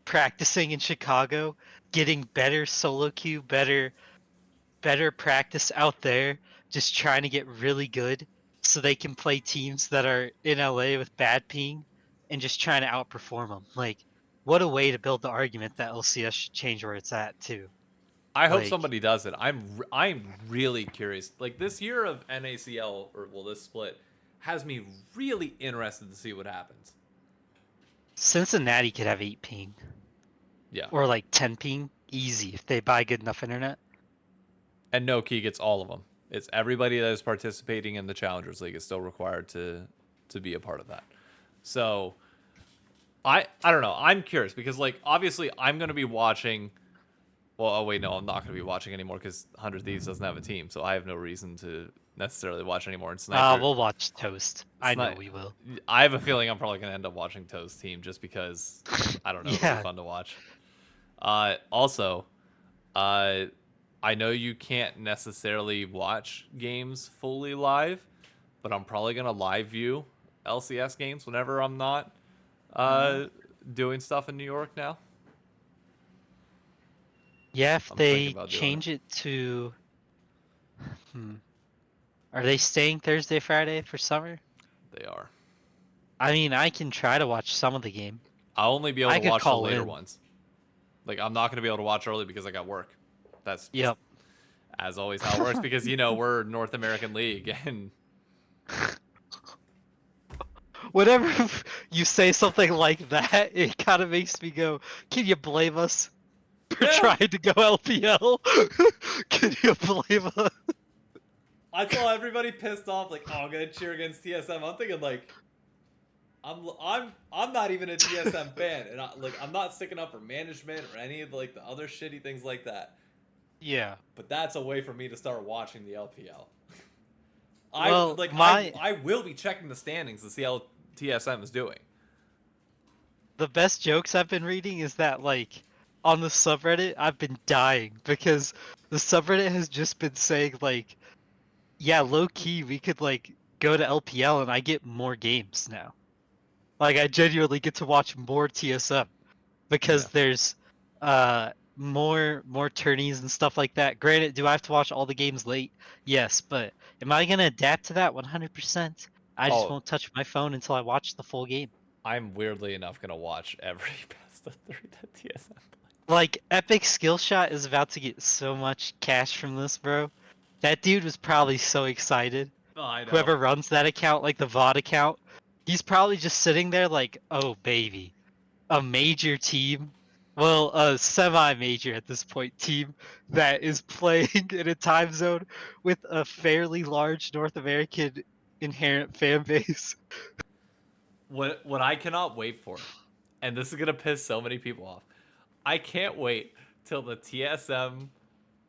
practicing in Chicago, getting better solo queue, better practice out there, just trying to get really good so they can play teams that are in LA with bad ping and just trying to outperform them. Like, what a way to build the argument that LCS should change where it's at too. I hope Like, somebody does it. I'm really curious. Like this year of NACL, or well, this split has me really interested to see what happens. Cincinnati could have 8 ping Yeah. or like 10 ping easy if they buy good enough internet. And no key gets all of them. It's everybody that is participating in the Challengers League is still required to be a part of that. So I don't know. I'm curious because like obviously I'm gonna be watching. Well, oh wait, no, I'm not gonna be watching anymore because 100 Thieves doesn't have a team, so I have no reason to necessarily watch anymore. And Sniper, We'll watch Toast. I know we will. I have a feeling I'm probably gonna end up watching Toe's team just because I don't know. It'll Yeah. be fun to watch. Also, I know you can't necessarily watch games fully live, but I'm probably gonna live view LCS games whenever I'm not doing stuff in New York now. Yeah, if I'm they thinking about doing change it to, are they staying Thursday, Friday for summer? They are. I mean, I can try to watch some of the game. I'll only be able I to could watch the call later in. ones. Like I'm not gonna be able to watch early because I got work. That's just, Yep. as always how it works because you know we're North American League and Whenever you say something like that, it kind of makes me go, can you blame us for Yeah. trying to go LPL? Can you blame us? I saw everybody pissed off like, oh, I'm gonna cheer against TSM. I'm thinking like, I'm not even a TSM fan, and I'm not sticking up for management or any of like the other shitty things like that. Yeah. But that's a way for me to start watching the LPL. Well, I will be checking the standings to see how TSM is doing. The best jokes I've been reading is that, like, on the subreddit, I've been dying because the subreddit has just been saying, like, yeah, low key, we could, like, go to LPL and I get more games now. Like, I genuinely get to watch more TSM because there's more tourneys and stuff like that. Granted, do I have to watch all the games late? Yes, but am I gonna adapt to that 100%? I just won't touch my phone until I watch the full game. I'm weirdly enough gonna watch every best of 3 that TSM plays. Like, Epic Skillshot is about to get so much cash from this, bro. That dude was probably so excited. Oh, I know. Whoever runs that account, like the VOD account, he's probably just sitting there like, oh, baby. A major team, well, a semi-major at this point team that is playing in a time zone with a fairly large North American inherent fan base. What I cannot wait for, and this is gonna piss so many people off. I can't wait till the TSM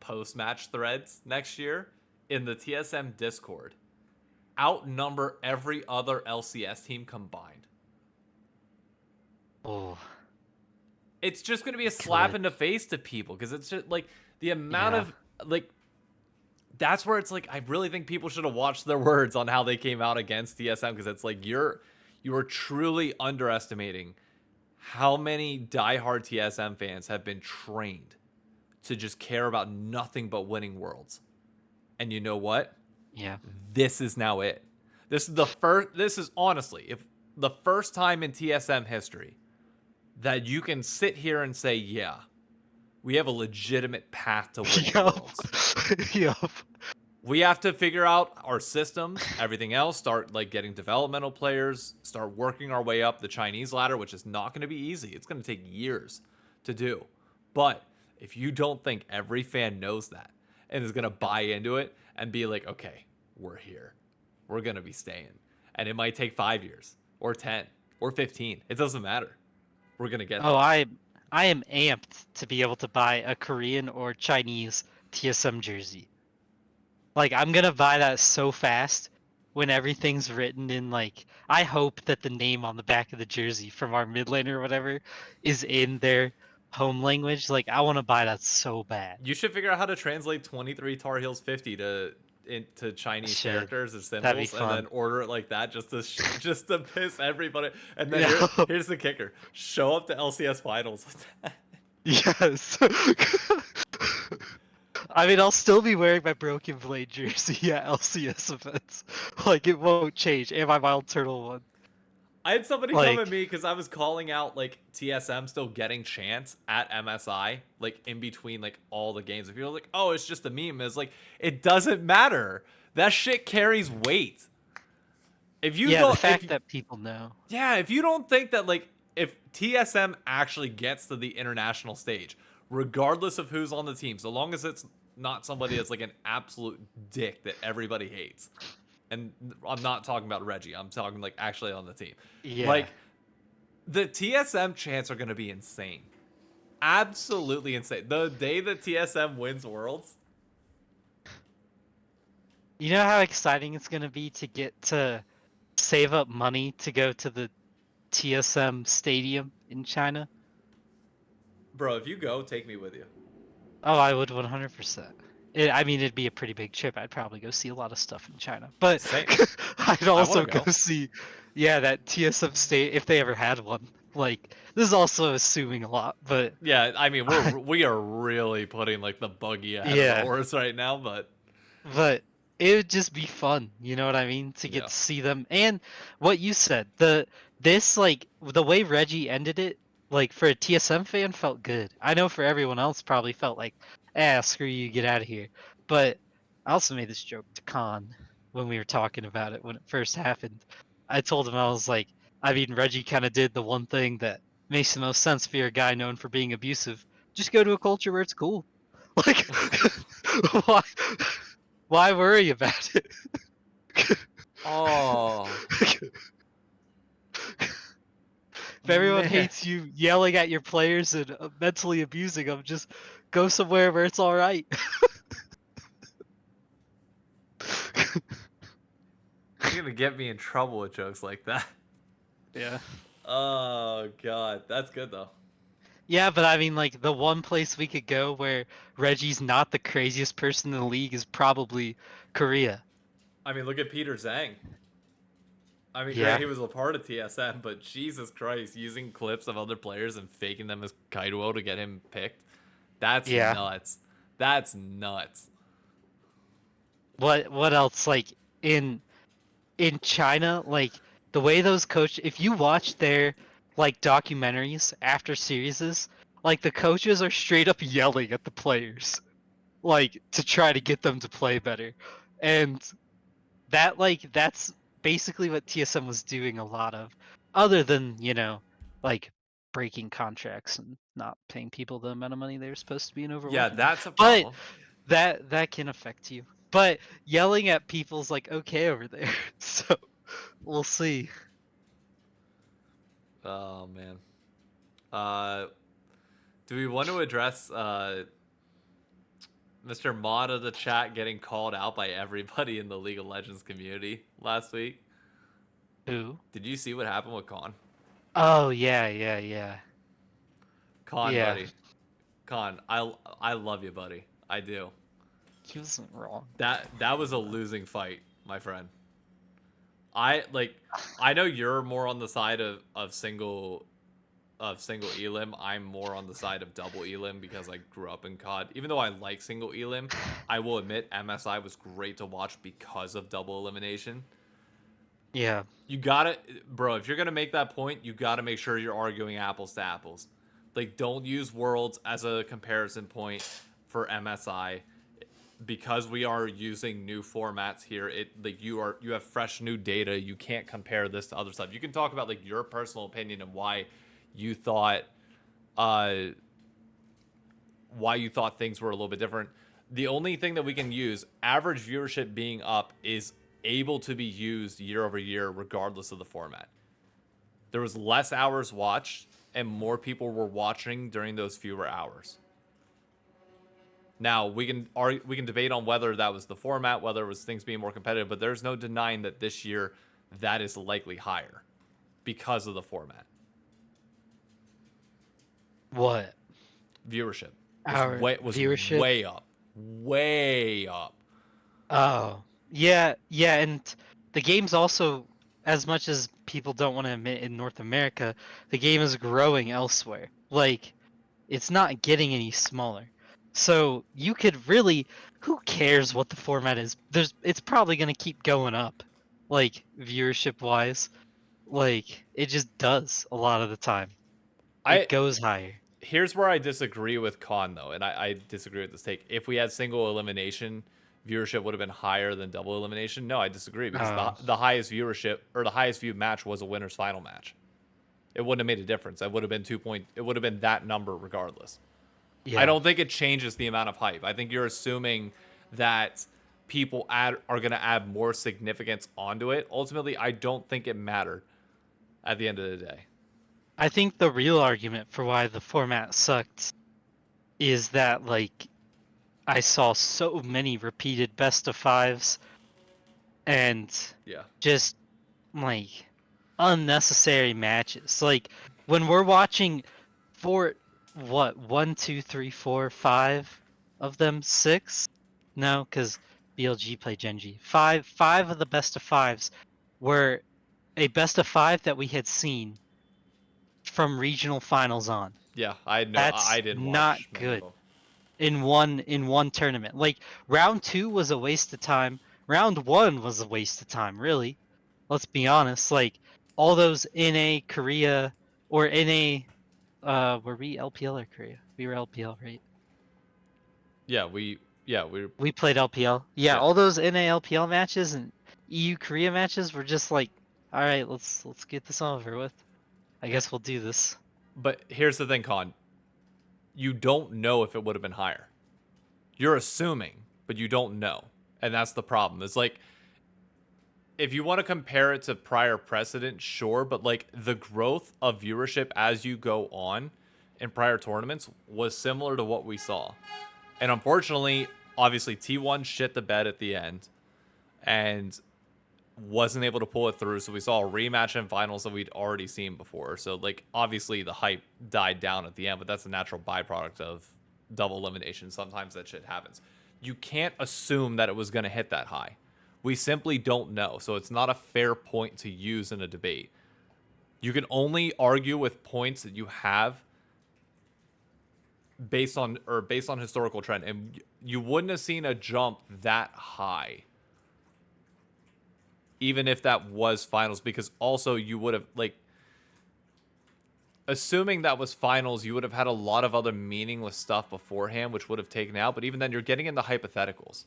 post-match threads next year in the TSM Discord outnumber every other LCS team combined. Oh, It's just gonna be a slap Could. in the face to people because it's just like the amount Yeah. of like. That's where it's like I really think people should have watched their words on how they came out against TSM because it's like you are truly underestimating how many diehard TSM fans have been trained to just care about nothing but winning worlds. And you know what? yeah. This is now it. This is honestly, if the first time in TSM history that you can sit here and say, yeah, we have a legitimate path to winning worlds. Yup. We have to figure out our systems, everything else, start like getting developmental players, start working our way up the Chinese ladder, which is not going to be easy. It's going to take years to do. But if you don't think every fan knows that and is going to buy into it and be like, okay, we're here. We're going to be staying. And it might take 5 years or 10 or 15. It doesn't matter. We're going to get Oh, there. I am amped to be able to buy a Korean or Chinese TSM jersey. Like, I'm gonna buy that so fast when everything's written in, like, I hope that the name on the back of the jersey from our mid laner or whatever is in their home language. Like, I want to buy that so bad. You should figure out how to translate 23 Tar Heels 50 into Chinese Should. characters as That'd be symbols, and then fun. order it like that just to piss everybody. And then Yeah. here's the kicker: show up to LCS finals. Yes. I mean, I'll still be wearing my Broken Blade jersey at LCS events. Like, it won't change. And my Wild Turtle one. I had somebody come Like- at me because I was calling out like TSM still getting chance at MSI, like in between like all the games. If you're like, oh, it's just a meme, it's like it doesn't matter. That shit carries weight. If you Yeah, don't, the fact if, that people know. yeah, if you don't think that like if TSM actually gets to the international stage, regardless of who's on the team, so long as it's not somebody that's like an absolute dick that everybody hates. And I'm not talking about Reggie. I'm talking like actually on the team. Yeah. Like the TSM chants are going to be insane. Absolutely insane. The day that TSM wins Worlds. You know how exciting it's going to be to get to save up money to go to the TSM stadium in China? Bro, if you go, take me with you. Oh, I would 100%. I mean, it'd be a pretty big trip. I'd probably go see a lot of stuff in China. But Same. I'd also wanna go. go see, yeah, that TSM state if they ever had one. Like, this is also assuming a lot, but Yeah, I mean, we are really putting like the buggy ahead of Yeah. the horse right now, but it would just be fun, you know what I mean? To get Yeah. to see them. And what you said, like the way Reggie ended it, like for a TSM fan felt good. I know for everyone else probably felt like, screw you, get out of here. But I also made this joke to Khan when we were talking about it when it first happened. I told him, I was like, I mean, Reggie kind of did the one thing that makes the most sense for a guy known for being abusive. Just go to a culture where it's cool. Like, why? Why worry about it? oh, If everyone man. hates you yelling at your players and mentally abusing them, just go somewhere where it's all right. You're gonna get me in trouble with jokes like that. Yeah. Oh god, that's good though. Yeah, but I mean, like, the one place we could go where Reggie's not the craziest person in the league is probably Korea. I mean, look at Peter Zhang. I mean, Yeah. great, he was a part of TSM, but Jesus Christ, using clips of other players and faking them as Kaido to get him picked. That's Yeah. nuts. That's nuts. What else? Like, in China, like, the way those if you watch their like documentaries after series, Like the coaches are straight up yelling at the players, like to try to get them to play better, and that's basically what TSM was doing a lot of, other than like breaking contracts and not paying people the amount of money they were supposed to be in Yeah, overworking. that's a But problem. that can affect you. But yelling at people's like okay over there, so we'll see. Oh man. Uh, do we want to address Mr. Mod of the chat getting called out by everybody in the League of Legends community last week? Who? Did you see what happened with Con? Oh yeah. Con, Yeah, buddy. Con, I love you, buddy. I do. he wasn't wrong. That was a losing fight, my friend. I know you're more on the side of single elim. I'm more on the side of double elim because I grew up in COD. Even though I like single elim, I will admit MSI was great to watch because of double elimination. Yeah. You gotta, bro, if you're gonna make that point, you gotta make sure you're arguing apples to apples. Like, don't use Worlds as a comparison point for MSI because we are using new formats here. You have fresh new data. You can't compare this to other stuff. You can talk about like your personal opinion and you thought uh why you thought things were a little bit different. The only thing that we can use, average viewership being up, is able to be used year over year regardless of the format. There was less hours watched and more people were watching during those fewer hours. Now we can debate on whether that was the format, whether it was things being more competitive, but there's no denying that this year that is likely higher because of the format. What? Viewership Our was viewership? way up. Oh, yeah, and the game's also, as much as people don't want to admit in North America, the game is growing elsewhere. Like, it's not getting any smaller. So you could really, who cares what the format is? It's probably gonna keep going up, like viewership wise. Like it just does a lot of the time. I It goes higher. Here's where I disagree with Con though, and I disagree with this take. If we had single elimination, viewership would have been higher than double elimination. No, I disagree because Oh, the highest viewership or the highest viewed match was a winners final match. It wouldn't have made a difference. It would have been It would have been that number regardless. I yeah. don't think it changes the amount of hype. I think you're assuming that are going to add more significance onto it. Ultimately, I don't think it mattered at the end of the day. I think the real argument for why the format sucked is that like I saw so many repeated best of fives and Yeah. just like unnecessary matches. Like when we're watching one, two, three, four, five of them, six? No, because BLG played Genji. Five of the best of fives were a best of five that we had seen from regional finals on. Yeah, That's I didn't not watch many of good them. in one tournament. Like round 2 was a waste of time. Round 1 was a waste of time, really. Let's be honest. Like all those NA Korea or NA were we LPL or Korea? We were LPL, right? Yeah, we We played LPL. Yeah, yeah. all those NA LPL matches and EU Korea matches were just like, all right, let's get this over with. I guess we'll do this. But here's the thing, Con. You don't know if it would have been higher. You're assuming, but you don't know. And that's the problem. It's like if you want to compare it to prior precedent, sure, but like the growth of viewership as you go on in prior tournaments was similar to what we saw. And unfortunately, obviously T1 shit the bed at the end and wasn't able to pull it through. So we saw a rematch in finals that we'd already seen before. So like obviously the hype died down at the end, but that's a natural byproduct of double elimination. Sometimes that shit happens. You can't assume that it was going to hit that high. We simply don't know. So it's not a fair point to use in a debate. You can only argue with points that you have based on historical trend, and you wouldn't have seen a jump that high even if that was finals, because also you would have like assuming that was finals, you would have had a lot of other meaningless stuff beforehand, which would have taken out. But even then, you're getting into hypotheticals.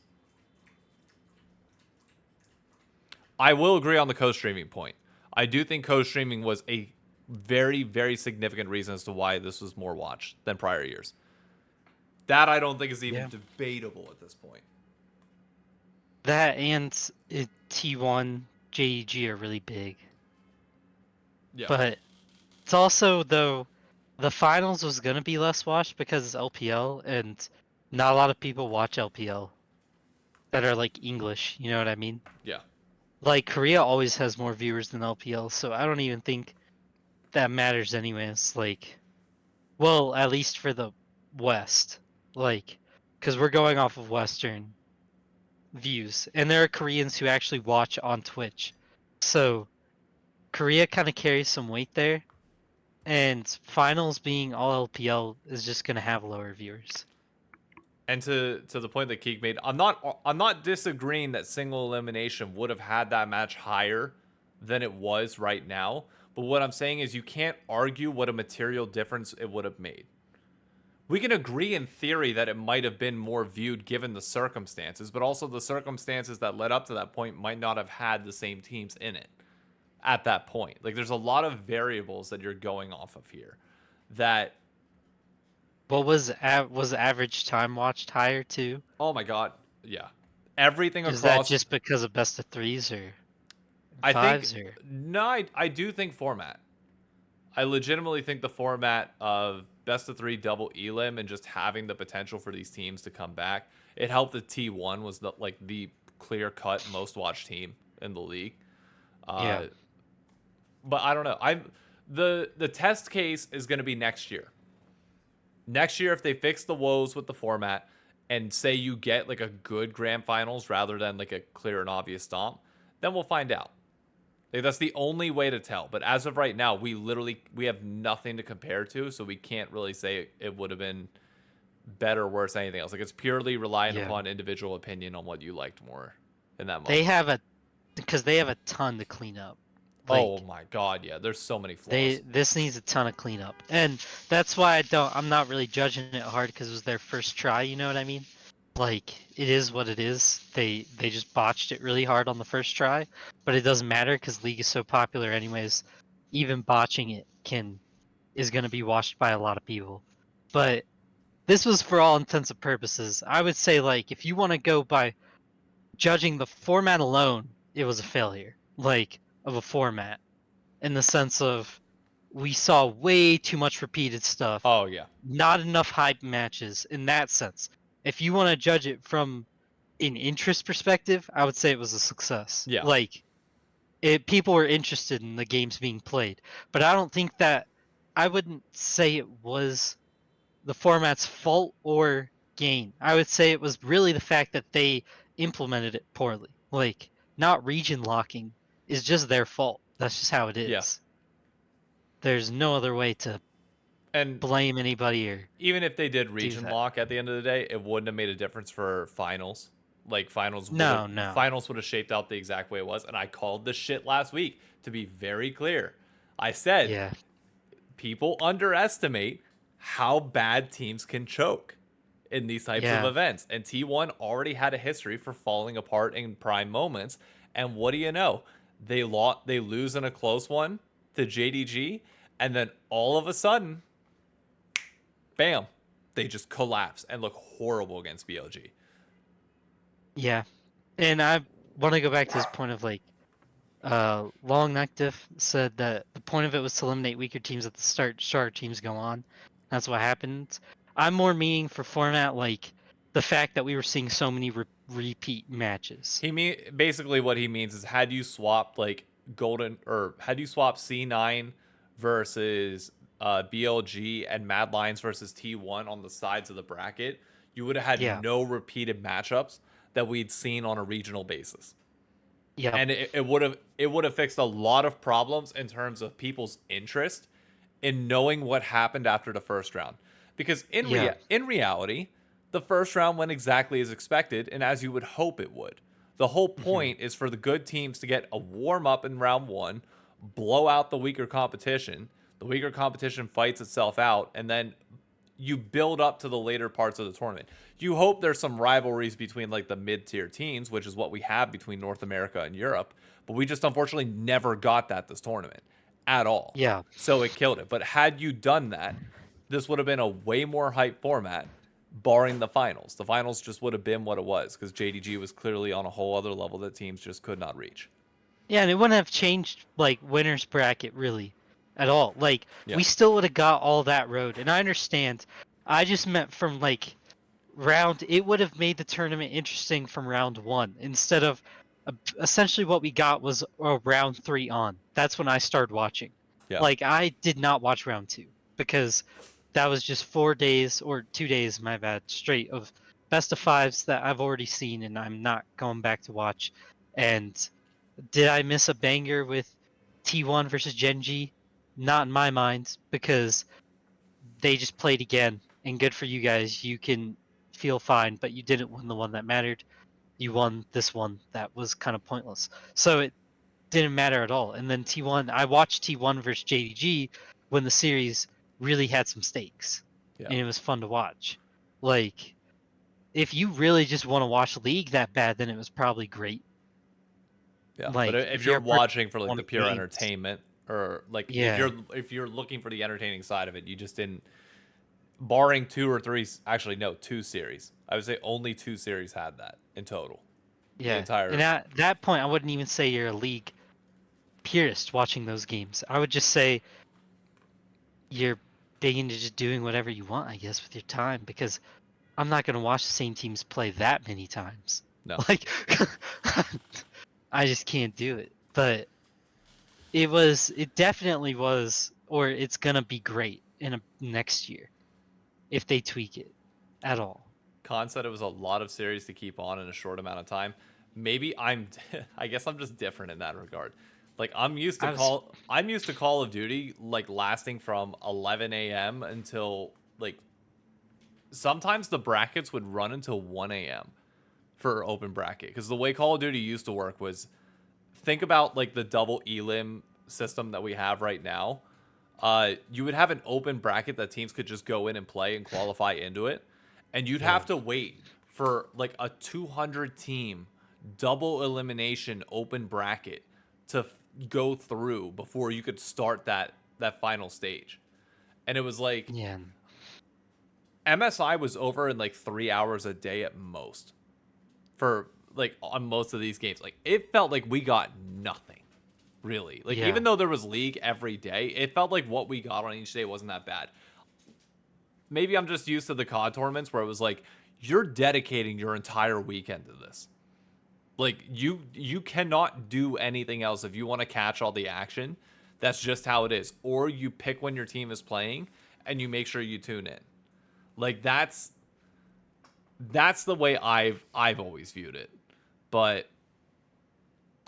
I will agree on the co-streaming point. I do think co-streaming was a very, very significant reason as to why this was more watched than prior years. That I don't think is even debatable at this point. That and T1, JEG are really big. Yeah. But it's also, though, the finals was going to be less watched because it's LPL, and not a lot of people watch LPL that are like English, you know what I mean? Yeah. Like, Korea always has more viewers than LPL, so I don't even think that matters anyways. Like, well, at least for the West. Like, because we're going off of Western views, and there are Koreans who actually watch on Twitch. So, Korea kind of carries some weight there, and finals being all LPL is just going to have lower viewers. And to the point that Keek made, I'm not disagreeing that single elimination would have had that match higher than it was right now. But what I'm saying is you can't argue what a material difference it would have made. We can agree in theory that it might have been more viewed given the circumstances, but also the circumstances that led up to that point might not have had the same teams in it at that point. Like, there's a lot of variables that you're going off of here that... What was average time watched higher too? Oh my god, yeah. Everything Is across... that just because of best of threes or I fives? think... Or... No, I do think format. I legitimately think the format of best of 3 double elim and just having the potential for these teams to come back, it helped that T1 was the clear-cut most watched team in the league. Yeah. But I don't know. The test case is going to be next year. Next year, if they fix the woes with the format and say you get like a good grand finals rather than like a clear and obvious stomp, then we'll find out. Like, that's the only way to tell. But as of right now, we have nothing to compare to, so we can't really say it would have been better, worse, than anything else. Like, it's purely relying upon individual opinion on what you liked more in that moment. Because they have a ton to clean up. Oh my god, yeah. There's so many flaws. This needs a ton of cleanup, and that's why I'm not really judging it hard because it was their first try. You know what I mean? Like, it is what it is. They just botched it really hard on the first try, but it doesn't matter because League is so popular anyways. Even botching it is going to be watched by a lot of people. But this was for all intents and purposes. I would say, like, if you want to go by judging the format alone, it was a failure. Like, of a format, in the sense of we saw way too much repeated stuff. Oh yeah. Not enough hype matches in that sense. If you want to judge it from an interest perspective, I would say it was a success. Yeah. Like, people were interested in the games being played, but I wouldn't say it was the format's fault or gain. I would say it was really the fact that they implemented it poorly. Like, not region locking is just their fault. That's just how it is. Yeah. There's no other way to blame anybody. Or even if they did region lock at the end of the day, it wouldn't have made a difference for finals. Like, finals would have shaped out the exact way it was. And I called this shit last week, to be very clear. I said, people underestimate how bad teams can choke in these types of events. And T1 already had a history for falling apart in prime moments. And what do you know? They lose in a close one to JDG, and then all of a sudden, bam, they just collapse and look horrible against BLG. Yeah, and I want to go back to this point of, like, Long Nectif said that the point of it was to eliminate weaker teams at the start. Stronger teams go on. That's what happened. I'm more meaning for format, like, the fact that we were seeing so many repeat matches. Basically what he means is, had you swapped like C9 versus BLG and Mad Lions versus T1 on the sides of the bracket, you would have had no repeated matchups that we'd seen on a regional basis. Yeah, and it would have fixed a lot of problems in terms of people's interest in knowing what happened after the first round, because in reality, the first round went exactly as expected and as you would hope it would. The whole point is for the good teams to get a warm-up in round 1, blow out the weaker competition. The weaker competition fights itself out, and then you build up to the later parts of the tournament. You hope there's some rivalries between like the mid-tier teams, which is what we have between North America and Europe, but we just unfortunately never got that this tournament at all. Yeah. So it killed it. But had you done that, this would have been a way more hype format, barring the finals. The finals just would have been what it was because JDG was clearly on a whole other level that teams just could not reach. Yeah, and it wouldn't have changed like winner's bracket really at all. Like Yeah. we still would have got all that road. And I understand. I just meant from like it would have made the tournament interesting from round 1 instead of essentially what we got was round 3 on. That's when I started watching. Yeah. Like I did not watch round 2 because that was just 4 days or 2 days, my bad, straight of best of 5s that I've already seen and I'm not going back to watch. And did I miss a banger with T1 versus Genji? Not in my mind because they just played again. And good for you guys. You can feel fine, but you didn't win the one that mattered. You won this one that was kind of pointless. So it didn't matter at all. And then T1, I watched T1 versus JDG when the series really had some stakes. Yeah. And it was fun to watch. Like, if you really just want to watch League that bad, then it was probably great. Yeah, Like, but if if you're you're watching for like on the pure games. entertainment or like Yeah. if you're looking for the entertaining side of it, you just didn't. Barring 2 or 3, actually no, 2 series. I would say only 2 series had that in total. Yeah. entire- And at that point, I wouldn't even say you're a League purist watching those games. I would just say you're big into just doing whatever you want, I guess, with your time because I'm not going to watch the same teams play that many times. No. Like, I just can't do it. But it definitely was, or it's going to be great in next year if they tweak it at all. Khan said it was a lot of series to keep on in a short amount of time. Maybe I guess I'm just different in that regard. Like I'm used to Call of Duty like lasting from 11 a.m. until like sometimes the brackets would run until 1 a.m. for open bracket because the way Call of Duty used to work was think about like the double elim system that we have right now. You would have an open bracket that teams could just go in and play and qualify into it, and you'd have to wait for like a 200 team double elimination open bracket to go through before you could start that final stage. And it was like Yeah. MSI was over in like 3 hours a day at most for like on most of these games. Like it felt like we got nothing really. Like Yeah. even though there was league every day, it felt like what we got on each day wasn't that bad. Maybe I'm just used to the COD tournaments where it was like you're dedicating your entire weekend to this. Like you cannot do anything else if you want to catch all the action. That's just how it is. Or you pick when your team is playing and you make sure you tune in. Like that's the way I've always viewed it. But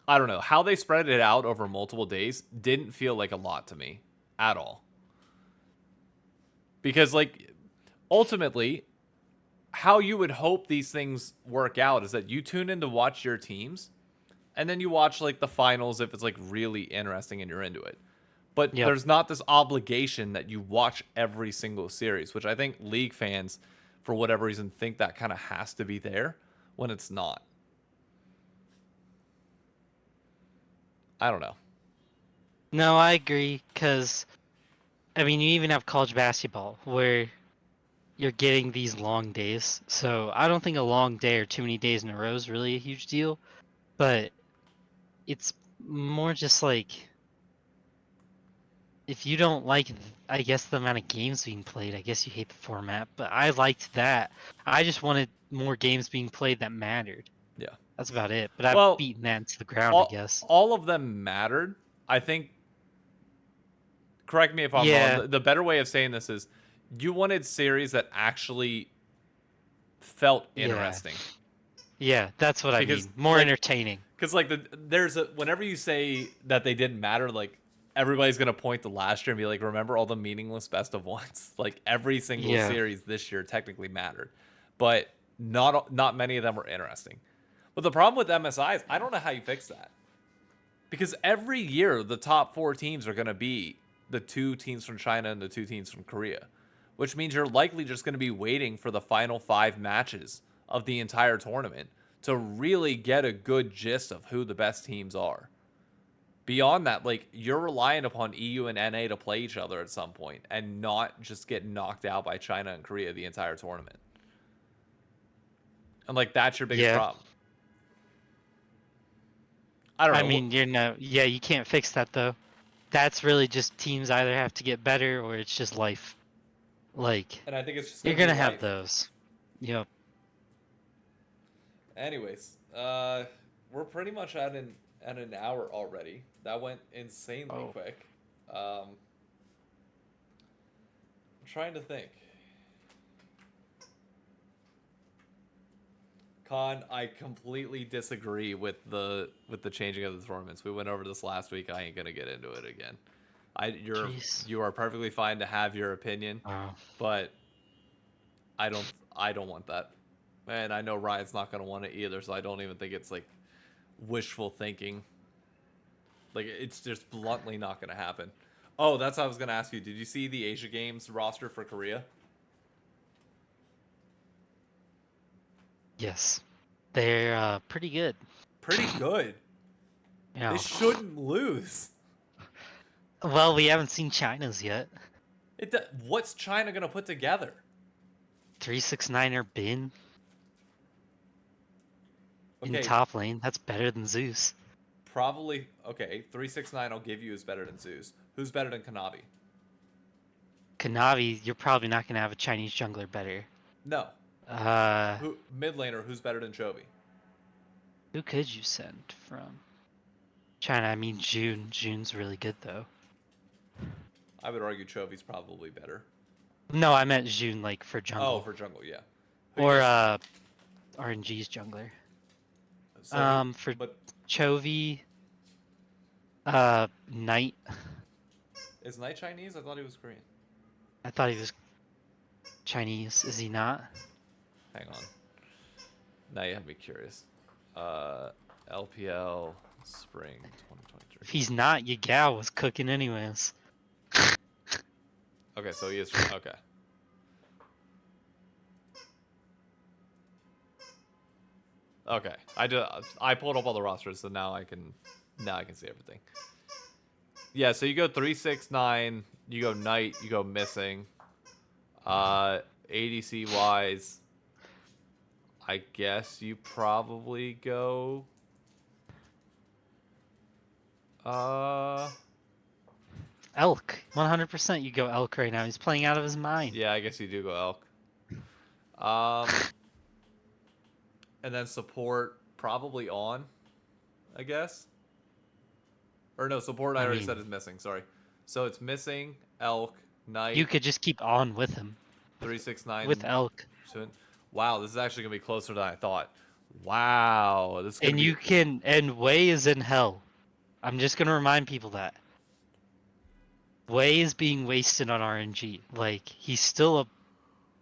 I don't know. How they spread it out over multiple days didn't feel like a lot to me at all. Because like ultimately how you would hope these things work out is that you tune in to watch your teams and then you watch like the finals if it's like really interesting and you're into it. But there's not this obligation that you watch every single series, which I think League fans, for whatever reason, think that kind of has to be there when it's not. I don't know. No, I agree, because, I mean, you even have college basketball, where you're getting these long days. So I don't think a long day or too many days in a row is really a huge deal. But it's more just like, if you don't like, I guess, the amount of games being played, I guess you hate the format. But I liked that. I just wanted more games being played that mattered. Yeah. That's about it. But I've Well, beaten that into the ground, I guess. All of them mattered. I think, correct me if I'm Yeah. wrong, the better way of saying this is you wanted series that actually felt interesting. Yeah, that's what Because, I mean. More like, entertaining. Because like whenever you say that they didn't matter, like everybody's gonna point to last year and be like, remember all the meaningless best of ones? Like every single series this year technically mattered, but not many of them were interesting. But the problem with MSI is I don't know how you fix that, because every year the top 4 teams are gonna be the 2 teams from China and the 2 teams from Korea, which means you're likely just going to be waiting for the final 5 matches of the entire tournament to really get a good gist of who the best teams are. Beyond that, like, you're reliant upon EU and NA to play each other at some point and not just get knocked out by China and Korea the entire tournament. And, like, that's your biggest Yeah. problem. I don't know. I mean, yeah, you can't fix that though. That's really just teams either have to get better or it's just life. Like, And I think it's just you're gonna gonna be have life. those. Yep. Anyways, we're pretty much at an hour already. That went insanely Oh. quick. I'm trying to think. Con, I completely disagree with the changing of the tournaments. We went over this last week. I ain't gonna get into it again. Jeez. You are perfectly fine to have your opinion, Oh. but I don't want that. And I know Ryan's not gonna want it either, so I don't even think it's like wishful thinking. Like, it's just bluntly not gonna happen. Oh, that's what I was gonna ask you. Did you see the Asia Games roster for Korea? Yes. They're pretty good. Pretty good. Yeah. They shouldn't lose. Well, we haven't seen China's yet. What's China gonna put together? 369er Bin Okay, in top lane. That's better than Zeus. probably. Okay, 369 I'll give you is better than Zeus. Who's better than Kanavi? Kanavi, you're probably not gonna have a Chinese jungler better. No. Uh, Who mid laner? Who's better than Chovy? who could you send from China? I mean, June. June's really good though. I would argue Chovy's probably better. No, I meant June, like for jungle. Oh, for jungle, yeah. Who you Or guys- RNG's jungler. so For but Chovy, Knight. is Knight Chinese? I thought he was Korean. I thought he was Chinese. Is he not? Hang on. Now you have me curious. LPL Spring 2023. If he's not, Yagao was cooking anyways. Okay, so he is. Okay. Okay, I pulled up all the rosters, so now I can see everything. Yeah, so you go 369, you go Knight, you go missing. ADC wise, I guess you probably go. Elk. 100% you go Elk right now. He's playing out of his mind. Yeah, I guess you do go Elk. And then support probably on, I guess. Or no, support I already said is missing. Sorry. So it's missing Elk, Knight. You could just keep on with him. 369 With Elk. Wow, this is actually gonna be closer than I thought. Wow, this. Is gonna And be... you can. And Wei is in hell. I'm just gonna remind people that. Wei is being wasted on RNG. Like, he's still a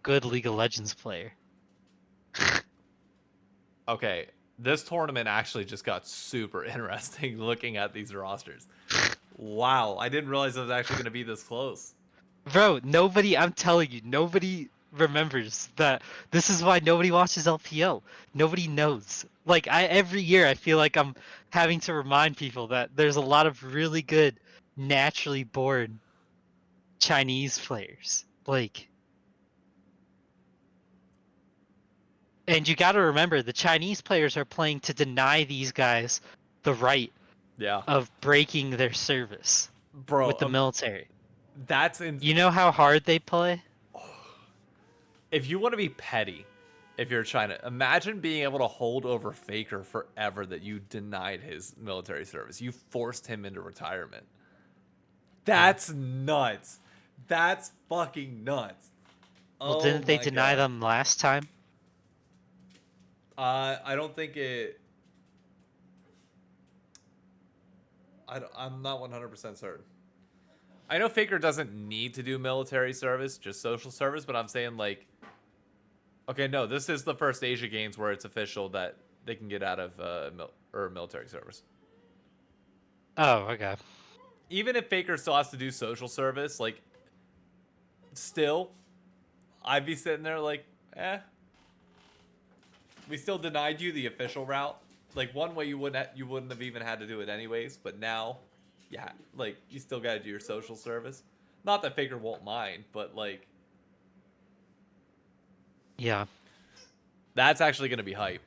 good League of Legends player. Okay, this tournament actually just got super interesting looking at these rosters. Wow, I didn't realize it was actually going to be this close. Bro, I'm telling you, nobody remembers that. This is why nobody watches LPL. Nobody knows. Like, every year I feel like I'm having to remind people that there's a lot of really good, naturally born Chinese players. Like, and you gotta remember, the Chinese players are playing to deny these guys the right of breaking their service with the military. That's You know how hard they play? If you want to be petty, if you're China, imagine being able to hold over Faker forever that you denied his military service. You forced him into retirement. That's nuts. That's fucking nuts. Well, didn't they deny them last time? I don't think it. I'm not 100% certain. I know Faker doesn't need to do military service, just social service, but I'm saying, like, okay, no, this is the first Asia Games where it's official that they can get out of military service. Oh, okay. even if Faker still has to do social service, like, still, I'd be sitting there like, we still denied you the official route. Like, one way you wouldn't have even had to do it anyways, but now, yeah, like, you still gotta do your social service. Not that Faker won't mind, but like, Yeah. that's actually gonna be hype.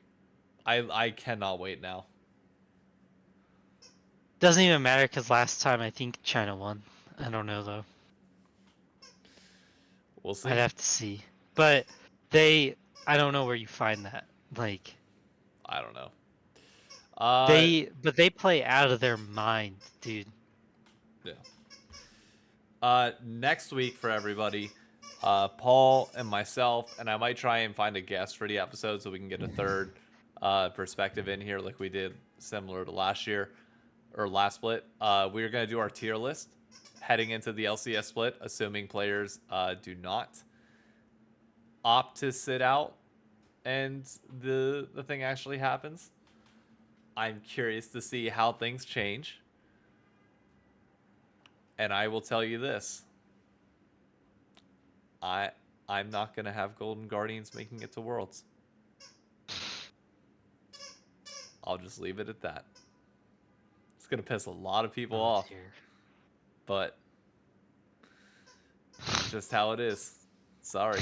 I cannot wait now. Doesn't even matter because last time I think China won. I don't know though. We'll see. I'd have to see. But I don't know where you find that. Like, I don't know. they play out of their mind, dude. Yeah. Next week for everybody, Paul and myself, and I might try and find a guest for the episode so we can get a third perspective in here, like we did similar to last year or last split. We're gonna do our tier list heading into the LCS split, assuming players do not opt to sit out and the thing actually happens. I'm curious to see how things change. And I will tell you this. I'm not going to have Golden Guardians making it to Worlds. I'll just leave it at that. It's going to piss a lot of people off. Dear. But just how it is. Sorry.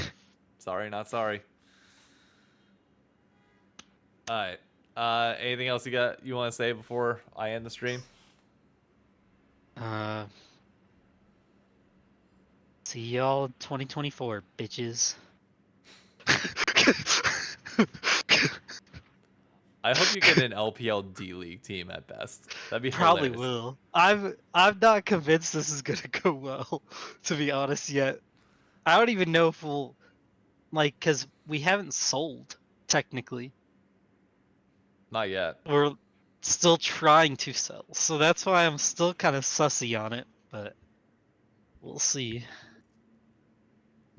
Sorry, not sorry. All right. Anything else you want to say before I end the stream? See y'all in 2024, bitches. I hope you get an LPL D League team at best. That'd be Probably hilarious. will. I'm not convinced this is gonna go well, to be honest yet. I don't even know if we'll because we haven't sold technically. Not yet. We're still trying to sell, so that's why I'm still kind of sussy on it, but we'll see.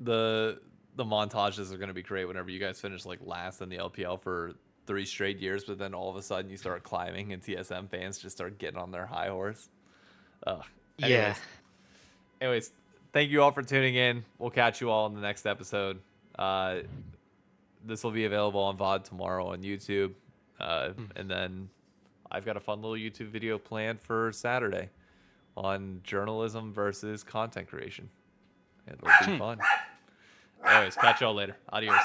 The montages are going to be great whenever you guys finish like last in the LPL for 3 straight years, but then all of a sudden you start climbing and TSM fans just start getting on their high horse. Yeah. Anyways, thank you all for tuning in. We'll catch you all in the next episode. This will be available on VOD tomorrow on YouTube. And then I've got a fun little YouTube video planned for Saturday on journalism versus content creation. It'll be fun. Anyways, catch y'all later. Adios.